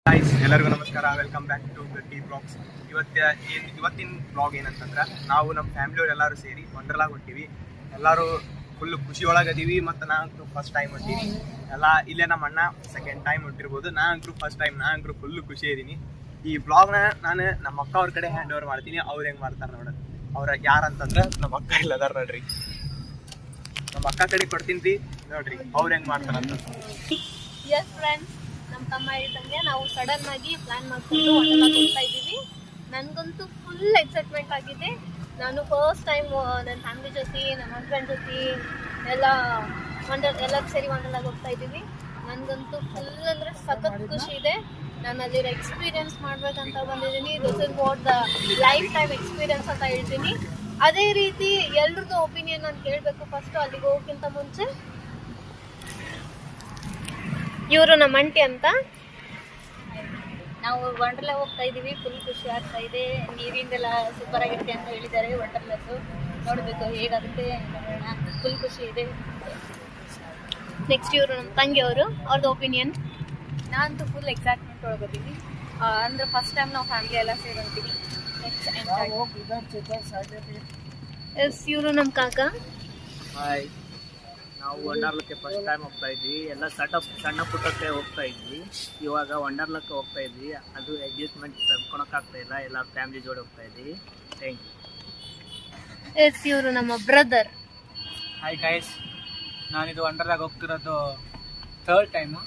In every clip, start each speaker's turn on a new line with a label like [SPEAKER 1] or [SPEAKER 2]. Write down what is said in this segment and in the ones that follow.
[SPEAKER 1] Guys ಎಲ್ಲರಿಗೂ ನಮಸ್ಕಾರ, welcome back to ಗಟ್ಟಿ ಬ್ಲಾಗ್ಸ್. ಇವತ್ತಿನ ಬ್ಲಾಗ್ ಏನಂತಂದ್ರೆ, ನಾವು ನಮ್ಮ ಫ್ಯಾಮಿಲಿಯವ್ರು ಎಲ್ಲರೂ ಸೇರಿ ವಂಡರ್ಲಾಗ್ ಹೊಂಟೀವಿ. ಎಲ್ಲರೂ ಫುಲ್ ಖುಷಿ ಒಳಗದೀವಿ. ಮತ್ತು ನಾನಂತೂ ಫಸ್ಟ್ ಟೈಮ್ ಹೊಂಟೀನಿ. ಎಲ್ಲ ಇಲ್ಲೇ ನಮ್ಮ ಅಣ್ಣ ಸೆಕೆಂಡ್ ಟೈಮ್ ಹೊಂಟಿರ್ಬೋದು. ನಾನಂತೂ ಫಸ್ಟ್ ಟೈಮ್, ನಾನಂತೂ ಫುಲ್ಲು ಖುಷಿ ಇದ್ದೀನಿ. ಈ ಬ್ಲಾಗ್ನ ನಾನು ನಮ್ಮ ಅಕ್ಕ ಅವ್ರ ಕಡೆ ಹ್ಯಾಂಡ್ ಓವರ್ ಮಾಡ್ತೀನಿ. ಅವ್ರು ಹೆಂಗೆ ಮಾಡ್ತಾರೆ ನೋಡೋದು. ಅವ್ರು ಯಾರಂತಂದ್ರೆ ನಮ್ಮ ಅಕ್ಕ ಇಲ್ಲದಾರ ನೋಡ್ರಿ. ನಮ್ಮ ಅಕ್ಕ ಕಡೆ ಕೊಡ್ತೀನಿ ನೋಡ್ರಿ ಅವ್ರು ಹೆಂಗೆ ಮಾಡ್ತಾರಂತ.
[SPEAKER 2] ಎಸ್ ಫ್ರೆಂಡ್ಸ್, ನಮ್ಮ ತಮ್ಮ ಹೇಳಿದಂಗೆ ನಾವು ಸಡನ್ ಆಗಿ ಪ್ಲಾನ್ ಮಾಡ್ಕೊಂಡು ವಂಡರ್ಲಾಗ್ ಹೋಗ್ತಾ ಇದ್ದೀವಿ. ನನಗಂತೂ ಫುಲ್ ಎಕ್ಸೈಟ್ಮೆಂಟ್ ಆಗಿದೆ. ನಾನು ಫಸ್ಟ್ ಟೈಮ್ ನನ್ನ ಫ್ಯಾಮಿಲಿ ಜೊತೆ, ನಮ್ಮ ಹಸ್ಬೆಂಡ್ ಜೊತೆ ಎಲ್ಲರೂ ಸೇರಿ ವಂಡರ್ಲಾಗ್ ಹೋಗ್ತಾ ಇದ್ದೀವಿ. ನನಗಂತೂ ಫುಲ್ ಅಂದರೆ ಸಖತ್ ಖುಷಿ ಇದೆ. ನಾನು ಅಲ್ಲಿರೋ ಎಕ್ಸ್ಪೀರಿಯನ್ಸ್ ಮಾಡ್ಬೇಕಂತ ಬಂದಿದ್ದೀನಿ. This is what the life time experience ಅಂತ ಹೇಳ್ತೀನಿ. ಅದೇ ರೀತಿ ಎಲ್ರದ್ದು ಒಪಿನಿಯನ್ ನಾನು ಕೇಳಬೇಕು. ಫಸ್ಟು ಅಲ್ಲಿಗೆ ಹೋಗೋಕ್ಕಿಂತ ಮುಂಚೆ, ಇವರು ನಮ್ಮ ಅಂಟಿ ಅಂತ. ನಾವು ವಂಡರ್ಲಾ ಹೋಗ್ತಾ ಇದ್ದೀವಿ. ಫುಲ್ ಖುಷಿ ಆಗ್ತಾ ಇದೆ. ನೀರಿಂದೆಲ್ಲ ಸೂಪರ್ ಆಗಿರುತ್ತೆ ಅಂತ ಹೇಳಿದ್ದಾರೆ. ವಂಡರ್ಲಾಸು ನೋಡಬೇಕು ಹೇಗಾಗುತ್ತೆ, ನೋಡೋಣ. ಫುಲ್ ಖುಷಿ ಇದೆ. ನೆಕ್ಸ್ಟ್ ಇವರು ನಮ್ಮ ತಂಗಿಯವರು, ಅವ್ರದ್ದು ಒಪಿನಿಯನ್. ನಾನಂತೂ ಫುಲ್ ಎಕ್ಸೈಟ್ಮೆಂಟ್ ಒಳಗೋದೀವಿ. ಅಂದರೆ ಫಸ್ಟ್ ಟೈಮ್ ನಾವು ಫ್ಯಾಮಿಲಿ ಎಲ್ಲ ಸೇರ್ತೀವಿ. ಎಸ್, ಇವರು ನಮ್ಮ ಕಾಕ.
[SPEAKER 3] ಹಾಯ್, ನಾವು ವಂಡರ್ಲಕ್ಕೆ ಫಸ್ಟ್ ಟೈಮ್ ಹೋಗ್ತಾ ಇದ್ವಿ. ಎಲ್ಲ ಸಣ್ಣ ಪುಟ್ಟಕ್ಕೆ ಹೋಗ್ತಾ ಇದ್ವಿ. ಇವಾಗ ವಂಡರ್ಲಕ್ಕೆ ಹೋಗ್ತಾ ಇದ್ವಿ. ಅದು ಅಡ್ಜಸ್ಟ್ಮೆಂಟ್ ತಡ್ಕೊಳಕ್ಕಾಗ್ತಾ ಇಲ್ಲ. ಎಲ್ಲ ಫ್ಯಾಮಿಲಿ ಜೋಡಿ ಹೋಗ್ತಾ ಇದ್ವಿ. Thank you.
[SPEAKER 2] ಎಸ್, ಇವರು ನಮ್ಮ ಬ್ರದರ್.
[SPEAKER 4] ಹಾಯ್ ಗೈಸ್, ನಾನಿದು ವಂಡರ್ಲಾಗ್ ಹೋಗ್ತಿರೋದು ಥರ್ಡ್ ಟೈಮು.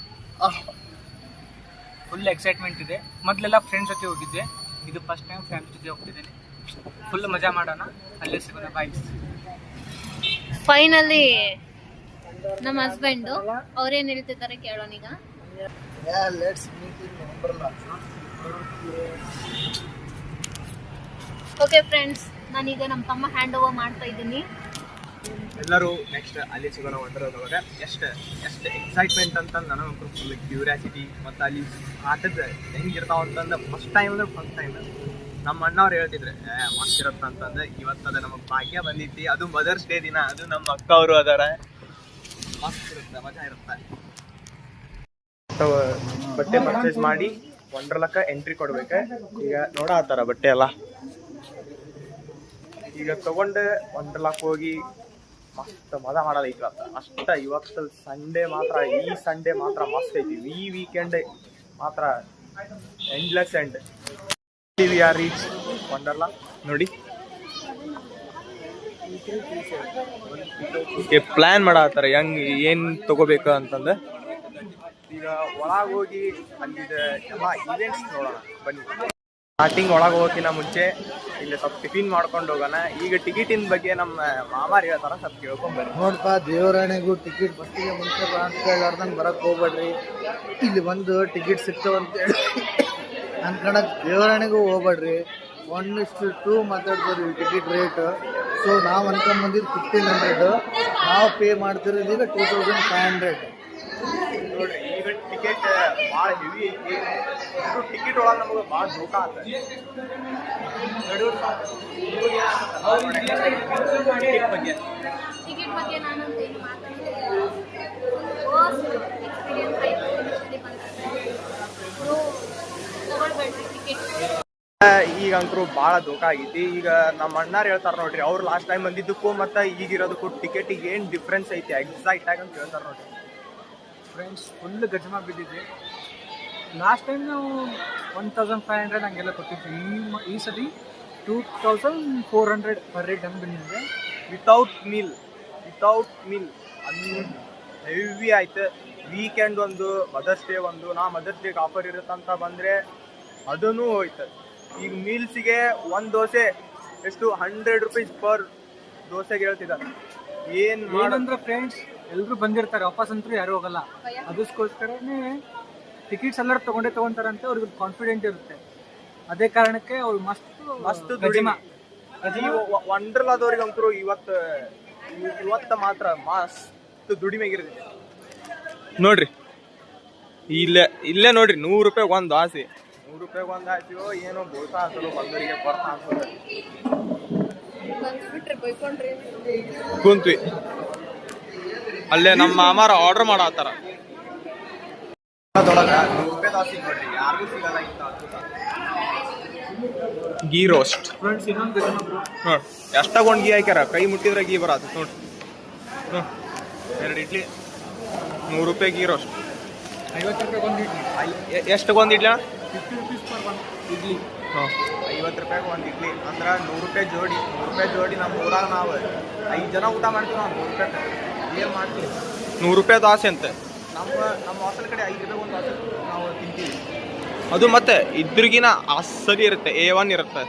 [SPEAKER 4] ಫುಲ್ ಎಕ್ಸೈಟ್ಮೆಂಟ್ ಇದೆ. ಮೊದಲೆಲ್ಲ ಫ್ರೆಂಡ್ಸ್ ಜೊತೆ ಹೋಗಿದ್ದೆ. ಇದು ಫಸ್ಟ್ ಟೈಮ್ ಫ್ಯಾಮಿಲಿ ಜೊತೆ ಹೋಗ್ತಿದ್ದೇನೆ. ಫುಲ್ ಮಜಾ ಮಾಡೋಣ. ಅಲ್ಲೇ ಸಿಗೋಣ. ಬಾಯ್.
[SPEAKER 2] ಫೈನಲಿ ನಮ್ಮ ಹಸ್ಬೆಂಡು ಅವ್ರೇನು ಹೇಳ್ತಿದ್ದಾರೆ ಕೇಳೋಣ ಈಗ. ಓಕೆ ಫ್ರೆಂಡ್ಸ್, ನಾನೀಗ ನಮ್ಮ ತಮ್ಮ ಹ್ಯಾಂಡ್ ಓವರ್ ಮಾಡ್ತಾ ಇದ್ದೀನಿ.
[SPEAKER 1] ಎಲ್ಲರೂ ನೆಕ್ಸ್ಟ್ ಅಲ್ಲಿ ಸಿಗೋಣ ವಂಡರ್ಲಾಗ್. ಎಷ್ಟು ಎಕ್ಸೈಟ್ಮೆಂಟ್ ಅಂತ ನನಗೆ ಫುಲ್ ಕ್ಯೂರಿಯಾಸಿಟಿ. ಮತ್ತು ಅಲ್ಲಿ ಆಟದ ಹೆಂಗಿರ್ತಾವ ಅಂತಂದು ಫಸ್ಟ್ ಟೈಮ್ ಅಂದ್ರೆ ಫಸ್ಟ್ ಟೈಮ್ ನಮ್ಮ ಅಣ್ಣವ್ರು ಹೇಳ್ತಿದ್ರೆ ಮಸ್ತ್ ಇರುತ್ತೆ ಅಂತಂದ್ರೆ. ಇವತ್ತು ಅದು ನಮಗೆ ಭಾಗ್ಯ ಬಂದಿತ್ತು. ಅದು ಮದರ್ಸ್ ಡೇ ದಿನ. ಅದು ನಮ್ಮ ಅಕ್ಕ ಅವರು ಅದಾರ. ಮಸ್ತ್ ಇರುತ್ತೆ, ಮಜಾ ಇರುತ್ತೆ. ಬಟ್ಟೆ ಪರ್ಚೇಸ್ ಮಾಡಿ ವಂಡರ್ಲಾಕ್ಕ ಎಂಟ್ರಿ ಕೊಡ್ಬೇಕು. ಈಗ ನೋಡತ್ತಾರ ಬಟ್ಟೆ ಎಲ್ಲ. ಈಗ ತಗೊಂಡು ವಂಡರ್ಲಾಕ್ ಹೋಗಿ ಮಸ್ತ್ ಮಜಾ ಮಾಡೋದೈತಿ ಅಷ್ಟ. ಇವತ್ತು ಸಂಡೇ ಮಾತ್ರ, ಈ ಸಂಡೇ ಮಾತ್ರ ಮಸ್ತ್ ಐತಿ. ಈ ವೀಕೆಂಡ್ ಮಾತ್ರ endless end. We are reach Wonderla. ನೋಡಿ, ಪ್ಲಾನ್ ಮಾಡತ್ತಾರ ಹೆಂಗ್ ಏನ್ ತಗೋಬೇಕು ಅಂತಂದು. ಈಗ ಒಳಗೆ ಹೋಗಿ ಅಲ್ಲಿದ ಎಲ್ಲ ಇವೆಂಟ್ಸ್ ನೋಡೋಣ ಬನ್ನಿ. ಸ್ಟಾರ್ಟಿಂಗ್ ಒಳಗೆ ಹೋಗೋಕ್ಕಿಂತ ಮುಂಚೆ ಇಲ್ಲಿ ಸ್ವಲ್ಪ ಟಿಫಿನ್ ಮಾಡ್ಕೊಂಡು ಹೋಗೋಣ. ಈಗ ಟಿಕೆಟಿನ ಬಗ್ಗೆ ನಮ್ಮ ಮಾಮಾರು ಹೇಳ್ತಾರ, ಸ್ವಲ್ಪ ಕೇಳ್ಕೊಂಬರ್ರಿ.
[SPEAKER 5] ನೋಡಪ್ಪ, ದೇವರಾಣೆಗೂ ಟಿಕೆಟ್ ಬಸ್ಸಿಗೆ ಮುಂಚೆ ಅಂತ ಕೇಳಾರ್ದಂಗೆ ಬರಕ್ಕೆ ಹೋಗ್ಬೇಡ್ರಿ. ಇಲ್ಲಿ ಬಂದು ಟಿಕೆಟ್ ಸಿಗ್ತಾವಂತೇಳಿ ಅನ್ಕೊಳಕ್ಕೆ ದೇವರಾಣೆಗೂ ಹೋಗ್ಬೇಡ್ರಿ. 1:2 ಮಾತಾಡ್ತಾರೆ ಟಿಕೆಟ್ ರೇಟ್. ಸೊ ನಾವು ಅನ್ಕೊಂಬಂದಿದ್ದು 1500. ನಾವು ಪೇ ಮಾಡ್ತಿರೋದು ಈಗ 2500.
[SPEAKER 1] ನೋಡ್ರಿ, ಈಗ ಟಿಕೆಟ್ ಭಾಳ ಹೆವಿ ಐತಿ. ಟಿಕೆಟ್ ಒಳಗೆ ನಮಗೆ ಭಾಳ ಧೋಕಾ ಆಗ್ತದೆ.
[SPEAKER 2] ಟಿಕೆಟ್ ಬಗ್ಗೆ ನಾನು ಏನು ಮಾತಾಡ್ತಿಲ್ಲ. Experience ತಗೊಳ್ಬೇಡ್ರಿ ticket.
[SPEAKER 1] ಈಗಂತರೂ ಭಾಳ ಧೋಕಾ ಆಗೈತಿ. ಈಗ ನಮ್ಮ ಅಣ್ಣಾರು ಹೇಳ್ತಾರೆ ನೋಡ್ರಿ, ಅವ್ರು ಲಾಸ್ಟ್ ಟೈಮ್ ಬಂದಿದ್ದಕ್ಕೂ ಮತ್ತು ಈಗಿರೋದಕ್ಕೂ ಟಿಕೆಟಿಗೆ ಏನು ಡಿಫ್ರೆನ್ಸ್ ಐತಿ ಎಕ್ಸಾಕ್ಟ್ ಆಗಿ ಅಂತ ಹೇಳ್ತಾರೆ ನೋಡ್ರಿ.
[SPEAKER 4] ಫ್ರೆಂಡ್ಸ್, ಫುಲ್ ಗಜಮ ಬಿದ್ದಿದೆ. ಲಾಸ್ಟ್ ಟೈಮ್ ನಾವು 1500 ಹಂಗೆಲ್ಲ ಕೊಟ್ಟಿದ್ವಿ. ಈ ಸತಿ 2400 ಪರ್ ರೇಟ್ ಹಂಗೆ ಬಂದಿದೆ.
[SPEAKER 1] ವಿತೌಟ್ ಮೀಲ್ ಅದು ಹೆವಿ ಆಯ್ತು. ವೀಕೆಂಡ್ ಒಂದು, ಮದರ್ಸ್ ಡೇ ಒಂದು. ಮದರ್ಸ್ ಡೇಗೆ ಆಫರ್ ಇರುತ್ತಂತ ಬಂದರೆ ಅದೂ ಹೋಯ್ತು. ಈಗ ಮೀಲ್ಸಿಗೆ ಒಂದು ದೋಸೆ ಎಷ್ಟು 100 ರೂಪೀಸ್ ಪರ್ ದೋಸೆಗೆ ಹೇಳ್ತಿದ್ದಾರೆ.
[SPEAKER 4] ಏನಂದ್ರೆ ಫ್ರೆಂಡ್ಸ್, ಎಲ್ಲರೂ ಬಂದಿರ್ತಾರೆ, ವಾಪಸ್ ಅಂತೂ ಯಾರು ಹೋಗಲ್ಲ. ಅದಕ್ಕೋಸ್ಕರನೇ ಟಿಕೆಟ್ಸ್ ಎಲ್ಲರೂ ತೊಗೊಂತಾರಂತೆ. ಅವ್ರಿಗೆ ಕಾನ್ಫಿಡೆಂಟ್ ಇರುತ್ತೆ. ಅದೇ ಕಾರಣಕ್ಕೆ ಅವ್ರು ಮಸ್ತ್
[SPEAKER 1] ದುಡಿಮ. ವಂಡರ್ಲಾದವ್ರಿಗೆ ಅಂತೂ ಇವತ್ತು ಮಾತ್ರ ಮಸ್ತ್ ದುಡಿಮೆಗಿರುತ್ತೆ ನೋಡ್ರಿ. ಇಲ್ಲೇ ನೋಡ್ರಿ, 100 ರೂಪಾಯಿಗೆ ಒಂದು ಆಸೆ. 100 ರೂಪಾಯಿಗೆ ಒಂದು ಆಸೆಯೋ ಏನೋ ಬೋಸ ಹಾಕೋದು ಬಂದವರಿಗೆ ಬರ್ತಾ ಹಾಕೋದು. ಕುಂತ್ವಿ ಅಲ್ಲೇ ನಮ್ಮ ಮಾಮಾರ ಆರ್ಡರ್ ಮಾಡತ್ತಾರ. ಅದೊಳಗೆ ₹100 ದೋಸೆ ನೋಡ್ರಿ ಯಾರಿಗೂ ಸಿಗಲ್ಲ ಇಂಥ ಅದ್ಭುತ. ಗೀ ರೋಸ್ಟ್
[SPEAKER 4] ಫ್ರೆಂಡ್ಸ್ ಇನ್ನೊಂದು
[SPEAKER 1] ನೋಡಿ ಎಷ್ಟು ತಗೊಂಡು ಗೀ ಹಾಕ್ಯಾರ, ಕೈ ಮುಟ್ಟಿದ್ರೆ ಗೀ ಬರತ್ತೆ ನೋಡ್ರಿ. 2 ಇಡ್ಲಿ ₹100 ಗೀ ರೋಸ್ಟ್.
[SPEAKER 4] ₹50 ಒಂದು ಇಡ್ಲಿ.
[SPEAKER 1] ಎಷ್ಟು ಒಂದು ಇಡ್ಲಿ?
[SPEAKER 4] ₹50 per one idli.
[SPEAKER 1] ಹಾಂ, ₹50 ಒಂದು ಇಡ್ಲಿ ಅಂದ್ರೆ ₹100 ಜೋಡಿ. ₹100 ಜೋಡಿ ನಮ್ಮ ಊರಾಗ ನಾವು 5 ಜನ ಊಟ ಮಾಡ್ತೀವಿ. ನಾವು ₹100 ಏನು ಮಾಡ್ತೀವಿ? ₹100 ದೋಸೆ ಅಂತ. ನಮ್ಮ ಹಾಸ್ಟೆಲ್ ಕಡೆ ₹5 ಒಂದು ದೋಸೆ ನಾವು ತಿಂತೀವಿ. ಅದು ಮತ್ತೆ ಇದ್ರಿಗಿನ ಅಸಲಿ ಇರುತ್ತೆ, A1 ಇರುತ್ತೆ.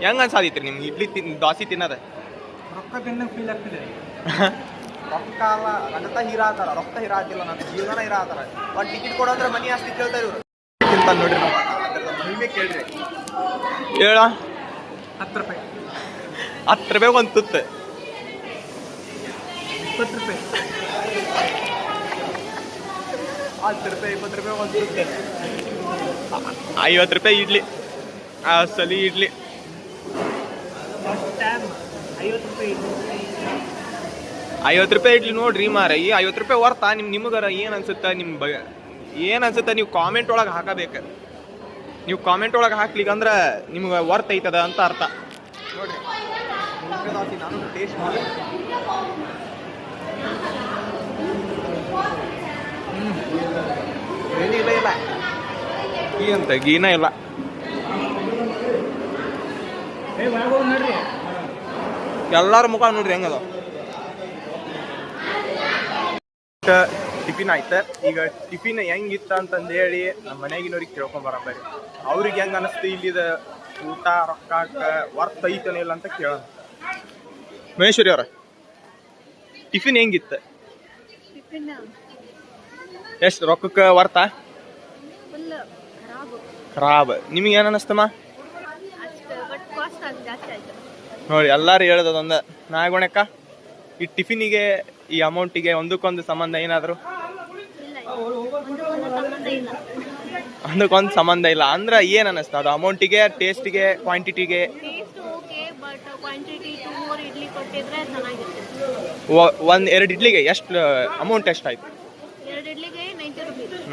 [SPEAKER 1] ಹೆಂಗೆ ಅನ್ಸಾದಿತ್ರಿ ನಿಮ್ಗೆ ಇಡ್ಲಿ ದೋಸೆ ತಿನ್ನೋದೆ?
[SPEAKER 4] ರೊಕ್ಕ ತಿನ್ನೋಕೆ ಫೀಲ್ ಆಗ್ತಿದೆ.
[SPEAKER 1] ರೊಕ್ಕ ಅಲ್ಲ, ರಗತ ಹೀರಾತಾರ, ರೊಕ್ಕ ಹೀರಾತಿಲ್ಲ, ನನ್ನ ಜೀವನ ಹೀರಾತಾರ. ಒಂದು ಟಿಕೆಟ್ ಕೊಡೋದ್ರೆ ಮನಿ ಅಷ್ಟು ಕೇಳ್ತಾರೆ ಇವರು. ತಿಂತ ನೋಡ್ರಿ ನಾವು ಮಹಿಮೆ ಕೇಳ್ರಿ. ಹೇಳ
[SPEAKER 4] ₹10
[SPEAKER 1] ₹10 ಒಂದು ತುತ್ತು.
[SPEAKER 4] ₹20
[SPEAKER 1] ₹10 ₹20 ಒಂದು ತುತ್ತು. ₹50 ಇಡ್ಲಿ, ಅಸಲಿ ಇಡ್ಲಿ.
[SPEAKER 3] ಫಸ್ಟ್ ಟೈಮ್ ₹50
[SPEAKER 1] ₹50 ಇಡ್ಲಿ ನೋಡ್ರಿ ಮಾರ. ಈ ₹50 ವರ್ತಾ ನಿಮ್ಗರ ಏನು ಅನ್ಸುತ್ತೆ? ನಿಮ್ಮ ಬಗ್ಗೆ ಏನು ಅನ್ಸುತ್ತೆ ನೀವು ಕಾಮೆಂಟ್ ಒಳಗೆ ಹಾಕಬೇಕು. ನೀವು ಕಾಮೆಂಟ್ ಒಳಗೆ ಹಾಕ್ಲಿಕ್ಕಂದ್ರೆ ನಿಮ್ಗೆ ವರ್ತ್ ಐತದ ಅಂತ ಅರ್ಥ ನೋಡ್ರಿ. ₹100 ನಾನು ಟೇಸ್ಟ್ ಮಾಡಿ ಇಲ್ಲ ಗೀ ಅಂತ ಗೀನ ಇಲ್ಲ.
[SPEAKER 3] ನೋಡ್ರಿ
[SPEAKER 1] ಎಲ್ಲಾರ ಮುಖ ನೋಡ್ರಿ ಹೆಂಗದ. ಟಿಫಿನ್ ಆಯ್ತು. ಈಗ ಟಿಫಿನ್ ಹೆಂಗಿತ್ತ ಅಂತಂದು ಹೇಳಿ ನಮ್ಮ ಮನೆಗಿನವ್ರಿಗೆ ಕೇಳ್ಕೊಂಬರಬೇರಿ. ಅವ್ರಿಗೆ ಹೆಂಗೆ ಅನಿಸ್ತು ಇಲ್ಲಿದ ಊಟ ರೊಕ್ಕಕ್ಕೆ ವರ್ತ್ ಐತನ ಇಲ್ಲ ಅಂತ ಕೇಳೋಣ. ಮಹೇಶ್ವರಿ ಅವ್ರ ಟಿಫಿನ್ ಹೆಂಗಿತ್ತು? ಎಷ್ಟು ರೊಕ್ಕಕ್ಕೆ ವರ್ತಾ? ಖರಾಬ್. ನಿಮಗೆ ಏನು ಅನ್ನಿಸ್ತಮ್ಮ? ನೋಡಿ ಎಲ್ಲಾರು ಹೇಳೋದೊಂದು ನಾಗೋಣಕ್ಕ ಈ ಟಿಫಿನಿಗೆ ಈ ಅಮೌಂಟಿಗೆ ಒಂದಕ್ಕೊಂದು ಸಂಬಂಧ ಏನಾದ್ರು? ಒಂದಕ್ಕೊಂದು ಸಂಬಂಧ ಇಲ್ಲ ಅಂದ್ರೆ ಏನು ಅನ್ನಿಸ್ತು? ಅದು ಅಮೌಂಟಿಗೆ, ಟೇಸ್ಟಿಗೆ, ಕ್ವಾಂಟಿಟಿಗೆ? ಒಂದು 2 ಇಡ್ಲಿಗೆ ಎಷ್ಟು ಅಮೌಂಟ್ ಎಷ್ಟಾಯ್ತು?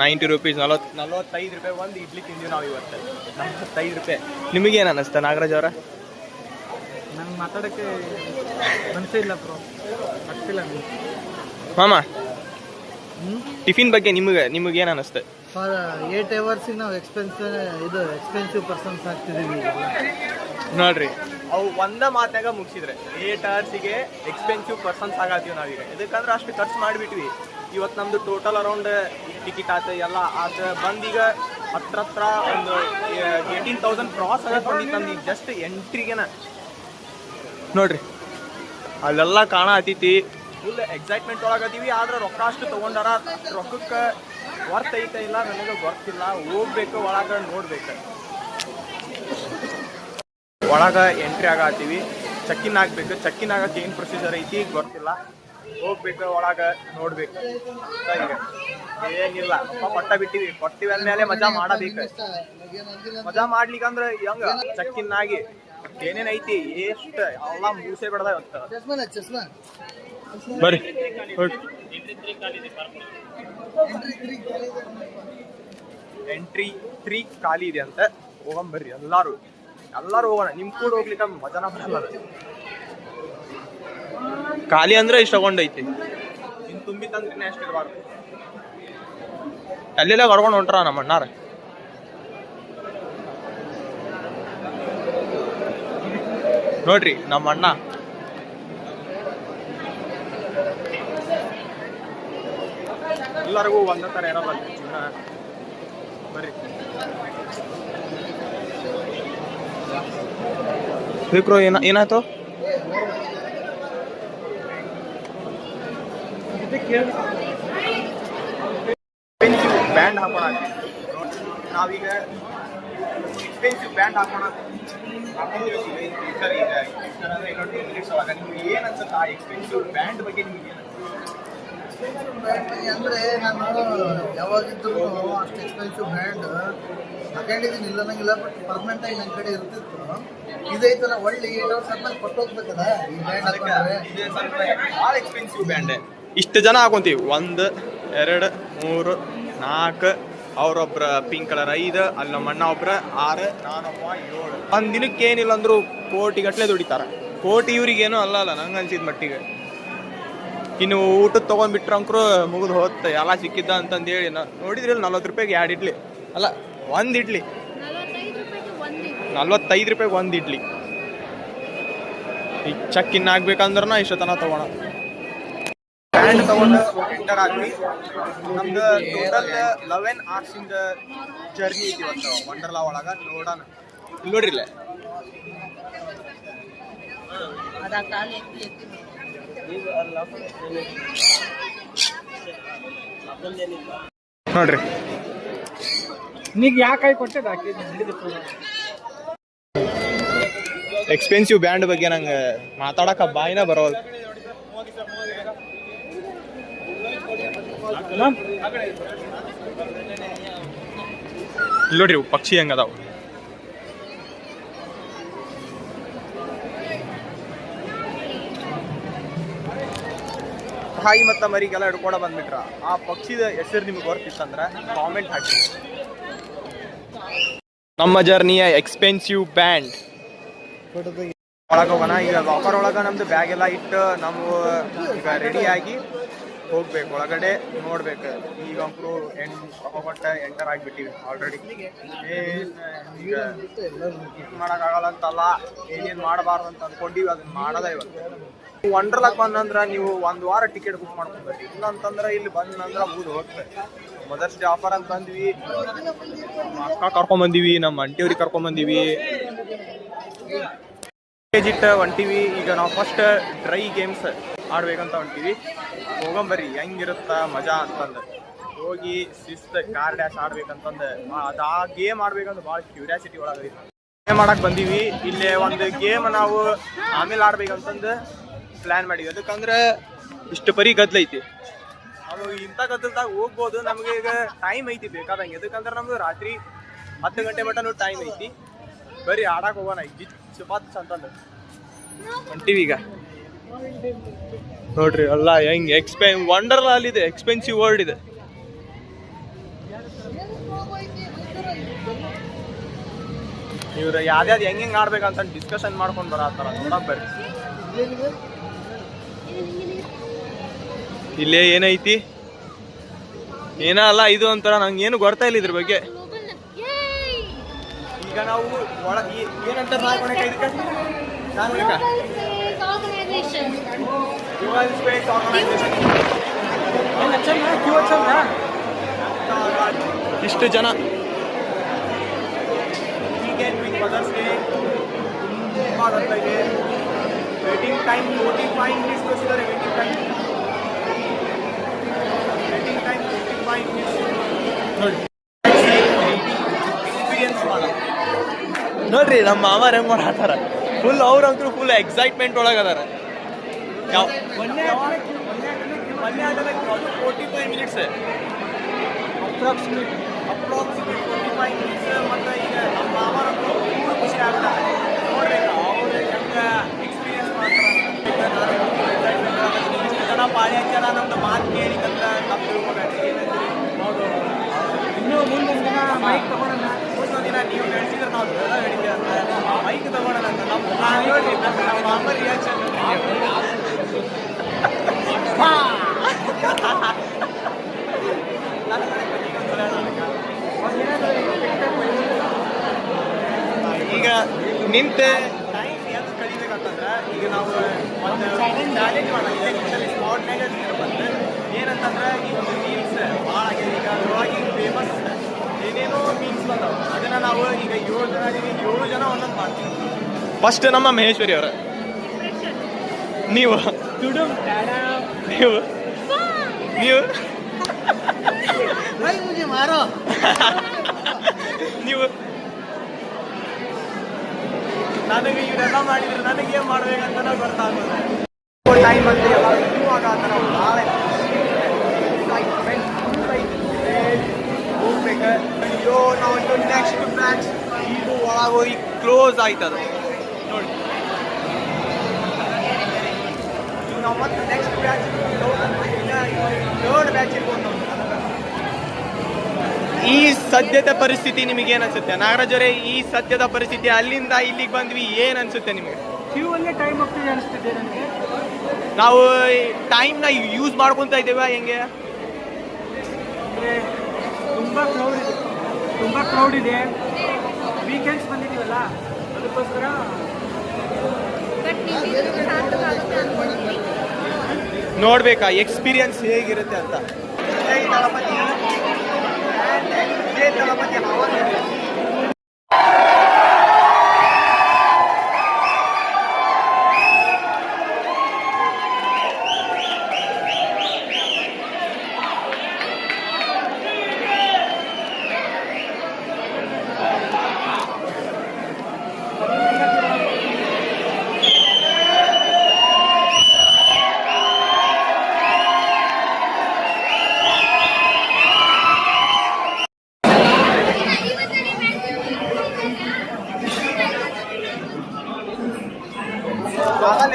[SPEAKER 1] ₹90. ₹45 ಒಂದು ಇಡ್ಲಿ ತಿಂದೀವಿ ನಾವು ಇವತ್ತು. ₹45. ನಿಮಗೇನು ಅನ್ನಿಸ್ತಾ ನಾಗರಾಜ್ ಅವರ?
[SPEAKER 4] ನಂಗೆ ಮಾತಾಡೋಕ್ಕೆ ಮನಸ್ಸೇ ಇಲ್ಲ ಬ್ರೋ, ಆಗ್ತಿಲ್ಲ
[SPEAKER 1] ಮಾಮ. ಟಿಫಿನ್ ಬಗ್ಗೆ ನಿಮಗೇನು ಅನ್ನಿಸ್ತು?
[SPEAKER 5] ಫಾರ್ 8 hours ನಾವು ಎಕ್ಸ್ಪೆನ್ಸಿವ್ ಪರ್ಸನ್ಸ್ ಆಗ್ತಿದ್ದೀವಿ
[SPEAKER 1] ನೋಡ್ರಿ. ಅವು ಒಂದ ಮಾತಾಗ ಮುಗಿಸಿದ್ರೆ 8 hours ಎಕ್ಸ್ಪೆನ್ಸಿವ್ ಪರ್ಸನ್ಸ್ ಆಗತ್ತೀವಿ ನಾವೀಗ. ಇದಕ್ಕಂದ್ರೆ ಅಷ್ಟು ಖರ್ಚು ಮಾಡಿಬಿಟ್ವಿ. ಇವತ್ತು ನಮ್ದು ಟೋಟಲ್ ಅರೌಂಡ್ ಟಿಕೆಟ್ ಆತ ಎಲ್ಲ ಆತ ಬಂದೀಗ ಹತ್ರ ಒಂದು 18,000 ಕ್ರಾಸ್ ಆಗಕ್ಕೆ ಬಂದಿತ್ತು ನಮ್ದು ಈಗ ಜಸ್ಟ್ ಎಂಟ್ರಿಗೆನ. ನೋಡ್ರಿ ಅಲ್ಲೆಲ್ಲ ಕಾಣತೀತಿ. Full excitement ಒಳಗದೀವಿ. ಆದ್ರೆ ರೊಕ್ಕ ಅಷ್ಟು ತೊಗೊಂಡಾರ. ರೊಕ್ಕಕ್ಕೆ ವರ್ತ್ ಐತೆ ಇಲ್ಲ ನನಗೆ ಗೊತ್ತಿಲ್ಲ. ಹೋಗ್ಬೇಕು ಒಳಗೆ ನೋಡ್ಬೇಕು. ಒಳಗೆ ಎಂಟ್ರಿ ಆಗತ್ತೀವಿ. ಚೆಕ್ಕಿನ್ ಆಗ್ಬೇಕು. ಚೆಕ್ಕಿನ್ ಆಗಕ್ಕೆ ಏನು ಪ್ರೊಸೀಜರ್ ಐತಿ ಗೊತ್ತಿಲ್ಲ. ಹೋಗ್ಬೇಕು ಒಳಗೆ ನೋಡ್ಬೇಕು. ಈಗ ಏನಿಲ್ಲ ಕೊಟ್ಟ ಕೊಟ್ಟಿವಿ ಅಂದಮೇಲೆ ಮಜಾ ಮಾಡಬೇಕು. ಮಜಾ ಮಾಡ್ಲಿಕ್ಕಂದ್ರೆ ಹೆಂಗ ಚೆಕ್ಕಿನ್ ಆಗಿ ಏನೇನ್ ಐತಿ ಎಷ್ಟು ಎಲ್ಲ ಮೂಸೆ ಬಿಡದ ಬರ್ರಿ. ಎಂಟ್ರಿ 3 ಖಾಲಿ ಇದೆ ಅಂತ. ಹೋಗಂಬರ್ರಿ ಎಲ್ಲಾರು ಹೋಗೋಣ. ನಿಮ್ ಕೂಡ ಹೋಗ್ಲಿಕ್ಕೆ ಮಜಾನ ಬರಲ್ಲ. ಖಾಲಿ ಅಂದ್ರೆ ಇಷ್ಟ ತಗೊಂಡೈತಿ. ಇನ್ ತುಂಬಿ ತಂದ್ರೆ ಅಷ್ಟು ಇರಬಾರ್ದು. ಅಲ್ಲೆಲ್ಲ ಕರ್ಕೊಂಡು ಹೊಂಟ್ರ ನಮ್ಮ ಅಣ್ಣಾರ. ನೋಡ್ರಿ ನಮ್ಮ ಅಣ್ಣ ಎಲ್ಲರಿಗೂ ಒಂದೇ ಥರ ಇರೋಲ್ಲ ಜೀವನ. ಬರ್ರಿ ವಿಕ್ರೋ ಏನಾಯ್ತು? ಬ್ಯಾಂಡ್ ಹಾಕೋಣ. ನಾವೀಗ ಎಕ್ಸ್ಪೆನ್ಸಿವ್ ಬ್ಯಾಂಡ್ ಹಾಕೋಣ. ನಿಮ್ಗೆ ಏನು ಅನ್ಸುತ್ತೆ ಆ ಎಕ್ಸ್ಪೆನ್ಸಿವ್ ಬ್ಯಾಂಡ್ ಬಗ್ಗೆ? ನಿಮ್ಗೆ ಏನು
[SPEAKER 5] ಅಂದರೆ ನಾನು ಯಾವಾಗಿದ್ರೂ ಅಷ್ಟು ಎಕ್ಸ್ಪೆನ್ಸಿವ್ ಬ್ರ್ಯಾಂಡ್ ಹಾಕೊಂಡಿದ್ದೀನಿ ಇಲ್ಲ ನಂಗಿಲ್ಲ. ಬಟ್ ಪರ್ಮನೆಂಟಾಗಿ ನನ್ನ ಕಡೆ ಇರ್ತಿತ್ತು. ಇದೈತಲ್ಲ ಒಳ್ಳೆ 8 hours ಆದ್ಮೇಲೆ ಕೊಟ್ಟು ಹೋಗ್ಬೇಕದ ಈ ಬ್ರ್ಯಾಂಡ್ ಹಾಕೊಂಡ್ರೆ.
[SPEAKER 1] ಭಾಳ ಎಕ್ಸ್ಪೆನ್ಸಿವ್ ಬ್ಯಾಂಡ್. ಇಷ್ಟು ಜನ ಹಾಕೊಂತೀವಿ. 1 2 3 4 ಅವ್ರೊಬ್ರ ಪಿಂಕ್ ಕಲರ್ 5, ಅಲ್ಲಿ ನಮ್ಮ ಅಣ್ಣ ಒಬ್ರ 6, ನಾನೊಬ್ಬ 7. ಒಂದ್ ದಿನಕ್ಕೆ ಏನಿಲ್ಲ ಅಂದ್ರು ಕೋಟಿಗಟ್ಲೆ ದುಡಿತಾರ. ಕೋಟಿ ಇವ್ರಿಗೇನು ಅಲ್ಲ ನಂಗೆ ಅನ್ಸಿದ ಮಟ್ಟಿಗೆ. ಇನ್ನು ಊಟದ ತೊಗೊಂಡ್ಬಿಟ್ರಂಕ್ರು ಮುಗಿದು ಹೋಗುತ್ತೆ ಎಲ್ಲ ಸಿಕ್ಕಿದ್ದ ಅಂತಂದು ಹೇಳಿ ನೋಡಿದ್ರಿ 40 ರೂಪಾಯಿಗೆ 2 ಇಡ್ಲಿ ಅಲ್ಲ 1 ಇಡ್ಲಿ, 45 ರೂಪಾಯಿಗೆ 1 ಇಡ್ಲಿ. ಈಗ ಚೆಕ್ ಇನ್ ಆಗ್ಬೇಕಂದ್ರನ ಇಷ್ಟತನ ತಗೋಣ. ಬ್ಯಾಂಡ್ ತಗೊಂಡು ಎಂಟರ್ ಆದ್ವಿ. ನಮ್ದು ಟೋಟಲ್ 11 hours ಇಂದ ಜರ್ನಿ ಐತಿ ಇವತ್ತು ವಂಡರ್ಲಾ ಒಳಗ. ನೋಡೋಣ ಇಲ್ಲಿ ನೋಡ್ರಿ ಇಲ್ಲೇ ನೋಡ್ರಿ.
[SPEAKER 4] ನೀಗ ಯಾಕೆ ಕೊಟ್ಟೆ
[SPEAKER 1] ಎಕ್ಸ್ಪೆನ್ಸಿವ್ ಬ್ಯಾಂಡ್ ಬಗ್ಗೆ ನಂಗೆ ಮಾತಾಡಕ ಬಾಯಿನ ಬರೋದು. ನೋಡ್ರಿ ಪಕ್ಷಿ ಹೆಂಗದಾವ. ತಾಯಿ ಮತ್ತು ಮರಿಗೆಲ್ಲ ಹಿಡ್ಕೊಂಡು ಬಂದ್ಬಿಟ್ರ. ಆ ಪಕ್ಷಿದ ಹೆಸರು ನಿಮ್ಗೆ ಗೊತ್ತಿತ್ತಂದ್ರೆ ಕಾಮೆಂಟ್ ಹಾಕಿ. ನಮ್ಮ ಜರ್ನಿಯ ಎಕ್ಸ್ಪೆನ್ಸಿವ್ ಬ್ಯಾಂಡ್ ಒಳಗೆ ಹೋಗೋಣ. ಈಗ ಲಾಕರ್ ಒಳಗೆ ನಮ್ದು ಬ್ಯಾಗ್ ಎಲ್ಲ ಇಟ್ಟು ನಾವು ಈಗ ರೆಡಿಯಾಗಿ ಹೋಗ್ಬೇಕು ಒಳಗಡೆ. ನೋಡ್ಬೇಕು ಈಗ ಅಂಕರು ಎಂಟರ್ ಆಗಿಬಿಟ್ಟಿವಿ ಆಲ್ರೆಡಿ. ಈಗ ಮಾಡೋಕ್ಕಾಗಲ್ಲ ಅಂತಲ್ಲ, ಏನೇನು ಮಾಡಬಾರ್ದು ಅಂತ ಅಂದ್ಕೊಂಡಿವಿ, ಅದನ್ನ ಮಾಡೋದ ಇವತ್ತು. ವಂಡರ್ಲಾಕ್ ಬಂದಂದ್ರೆ ನೀವು 1 ವಾರ ಟಿಕೆಟ್ ಬುಕ್ ಮಾಡ್ಕೊಬೇಕು. ಇಲ್ಲ ಅಂತಂದ್ರೆ ಇಲ್ಲಿ ಬಂದಂದ್ರೆ ಮುಗಿದು ಹೋಗ್ತದೆ. ಮದರ್ಸ್ ಡೇ ಆಫರ್ ಅಂತ ಬಂದ್ವಿ, ಅಕ್ಕ ಕರ್ಕೊಂಬಂದಿವಿ, ನಮ್ಮ ಅಂಟಿಯವ್ರಿಗೆ ಕರ್ಕೊಂಬಂದಿವಿ, ಇಟ್ಟು ಹೊಂಟಿವಿ. ಈಗ ನಾವು ಫಸ್ಟ್ ಡ್ರೈ ಗೇಮ್ಸ್ ಆಡ್ಬೇಕಂತ ಹೊಂಟಿವಿ. ಹೋಗಂಬರ್ರಿ ಹೆಂಗಿರುತ್ತ ಮಜಾ ಅಂತಂದು. ಹೋಗಿ ಶಿಸ್ತು ಕಾರ್ ಡ್ಯಾಶ್ ಆಡ್ಬೇಕಂತಂದು ಅದು ಆ ಗೇಮ್ ಆಡ್ಬೇಕಂತ ಭಾಳ ಕ್ಯೂರಿಯಾಸಿಟಿ ಒಳಗೆ ಗೇಮ್ ಆಡಕ್ಕೆ ಬಂದೀವಿ. ಇಲ್ಲೇ ಒಂದು ಗೇಮ್ ನಾವು ಆಮೇಲೆ ಆಡ್ಬೇಕಂತಂದು ಪ್ಲ್ಯಾನ್ ಮಾಡಿವಿ. ಅದಕ್ಕಂದ್ರೆ ಇಷ್ಟು ಪರಿ ಗದ್ಲೈತಿ. ನಾವು ಇಂಥ ಗದ್ದಲ್ದಾಗ ಹೋಗ್ಬೋದು. ನಮಗೆ ಈಗ ಟೈಮ್ ಐತಿ ಬೇಕಾದಂಗೆ. ಎದಕ್ಕಂದ್ರೆ ನಮ್ದು ರಾತ್ರಿ 10 ಗಂಟೆ ಮಟನೂ ಟೈಮ್ ಐತಿ. ಬರೀ ಆಡಕ್ಕೆ ಹೋಗೋಣ ಗಿಚ್ ಅಂತಂದು ಹೊಂಟಿವಿ. ಈಗ ನೋಡ್ರಿ ಅಲ್ಲ ಹೆಂಗೆ ವಂಡರ್ಲಾ ಅಲ್ಲಿದೆ, ಎಕ್ಸ್ಪೆನ್ಸಿವ್ ವರ್ಲ್ಡ್ ಇದೆ. ಇವ್ರು ಯಾವ್ದಾವ್ದು ಹೆಂಗೆ ಆಡ್ಬೇಕಂತ ಡಿಸ್ಕಷನ್ ಮಾಡ್ಕೊಂಡು ಬರತ್ತಾರ. ನೋಡಕ್ ಬರ್ರಿ ಇಲ್ಲೇ ಏನೈತಿ ಏನ ಅಲ್ಲ ಇದು ಅಂತಾರ. ನಂಗೆ ಏನು ಗೊತ್ತಾ ಇಲ್ಲ ಇದ್ರ ಬಗ್ಗೆ. ಈಗ ನಾವು ಏನಂತ ಇಷ್ಟು ಜನ ಮದರ್ಸ್ ಡೇ ತುಂಬ ಇದೆ. ವೇಟಿಂಗ್ ಟೈಮ್ 45 minutes ತೋರಿಸಿದ್ದಾರೆ. ವೇಟಿಂಗ್ ಟೈಮ್ 45 minutes ನೋಡಿ. ಎಕ್ಸ್ಪೀರಿಯನ್ಸ್ ನೋಡ್ರಿ ನಮ್ಮ ಮಾಮಾರ ಹೆಂಗ್ ಮಾಡಾತಾರ. ಫುಲ್ ಅವ್ರಂತೂ ಫುಲ್ ಎಕ್ಸೈಟ್ಮೆಂಟ್ ಒಳಗೆ ಅದಾರ. ಮೊನ್ನೆ ಆಟಕ್ಕೆ 45 minutes ಅಪ್ರಾಕ್ಸಿಮೇಟ್ 45 minutes. ಮತ್ತು ಈಗ ನಮ್ಮ ಮಾಮಾರಂತೂ ತುಂಬ ಖುಷಿ ಆಗ್ತಾರೆ. ನೋಡ್ಬೇಕು ಅವ್ರು ಹೆಂಗೆ ಎಕ್ಸ್ಪೀರಿಯನ್ಸ್ ಮಾಡ್ತಾರೆ. ಇಷ್ಟು ಜನ ಪಾಳಿ ಹಚ್ಚಾರ ನಮ್ದು ಮಾತು ಕೇಳಿಕಂತ ನಮ್ಮ ತಿಳ್ಕೊಬೇಡ್ರಿ. ಹೌದು,
[SPEAKER 4] ಇನ್ನೂ ಮುಂದೊಂದು ದಿನ ಮೈಕ್ ತಗೊಳ್ಳೋಣ.
[SPEAKER 1] ಮುಂದೊಂದು ದಿನ ನೀವು ಬೆಳೆಸಿದ್ರೆ ನಾವು ಎಲ್ಲ ಹೇಳಿದ್ದೆ ಅಂತ ಮೈಕ್ ತಗೊಳ್ಳೋಣ ಅಂತ ನಮ್ಮ ಅಮ್ಮ ರಿಯಾಕ್ಷನ್. ಈಗ ನಿಂತ ಟೈಮ್ ಹೆಂಗೆ ಕಳಿಬೇಕಂತಂದ್ರೆ ಈಗ ನಾವು ಒಂದು ಚಾಲೆಂಜ್ ಮಾಡೋಣ. ಸ್ಪಾಟ್ನಾಗ ಬಂದು ಏನಂತಂದ್ರೆ ಈ ಒಂದು ರೀಲ್ಸ್ ಭಾಳ ಆಗಿದೆ. ಈಗ ಅದ್ರೊಳಗೆ ಫೇಮಸ್ ಏನೇನೋ ಮೀನ್ಸ್ ಬಂದವು. ಅದನ್ನು ನಾವು ಈಗ 7 ಜನ ಒಂದೊಂದು ಮಾಡ್ತೀವಿ. ಫಸ್ಟ್ ನಮ್ಮ ಮಹೇಶ್ವರಿ ಅವರ, ನೀವು ನೀವು ನೀವು
[SPEAKER 5] ಮಾರೋ
[SPEAKER 1] ನೀವು ನನಗೆ ಇವರೆಲ್ಲ ಮಾಡಿದ್ರೆ ನನಗೆ ಏನು ಮಾಡ್ಬೇಕಂತ ನಾವು ಗೊತ್ತಾಗೋದು. ಟೈಮ್ ಅಂತ ಎಲ್ಲ ಇವಾಗ ನಾವು ನಾಳೆ ಹೋಗ್ಬೇಕು. ಅಯ್ಯೋ ನಾವೊಂದು ನೆಕ್ಸ್ಟ್ ಬ್ಯಾಚ್ ಇದು ಒಳಗೆ ಹೋಗಿ ಕ್ಲೋಸ್ ಆಯ್ತದ ನೋಡಿ. ಈಗ ನಾವು ಮತ್ತೆ ನೆಕ್ಸ್ಟ್ ಬ್ಯಾಚ್ 3rd ಬ್ಯಾಚ್ ಇರ್ಬೋದು. ಈ ಸದ್ಯದ ಪರಿಸ್ಥಿತಿ ನಿಮಗೆ ಏನ್ ಅನ್ಸುತ್ತೆ ನಾಗರಾಜ್ ಅವರೇ? ಈ ಸದ್ಯದ ಪರಿಸ್ಥಿತಿ ಅಲ್ಲಿಂದ ಇಲ್ಲಿಗೆ ಬಂದ್ವಿ, ಏನ್ ಅನ್ಸುತ್ತೆ ನಿಮಗೆ?
[SPEAKER 4] ಕ್ಯೂ ಅಲ್ಲೇ ಟೈಮ್ ಹೋಗ್ತಿದೆ ಅನಿಸ್ತಿದೆ ನನಗೆ.
[SPEAKER 1] ನಾವು ಟೈಮ್ನ ಯೂಸ್ ಮಾಡ್ಕೊತಾ ಇದ್ದೇವೆ ಹೆಂಗೆ?
[SPEAKER 4] ಅಂದರೆ ತುಂಬ ಕ್ರೌಡ್ ಇದೆ. ವೀಕೆಂಡ್ಸ್ ಬಂದಿದ್ದೀವಲ್ಲ ಅದಕ್ಕೋಸ್ಕರ.
[SPEAKER 2] ಬಟ್ ನಿಮಗೆ ಸಾರ್ಥಕವಾಗುತ್ತೆ ಅನ್ಕೊಂಡಿದ್ದೀನಿ.
[SPEAKER 1] ನೋಡ್ಬೇಕಾ ಎಕ್ಸ್ಪೀರಿಯನ್ಸ್ ಹೇಗಿರುತ್ತೆ ಅಂತ. ಜೈ ದಳಪತಿ, ಜೈ ದಳಪತಿ.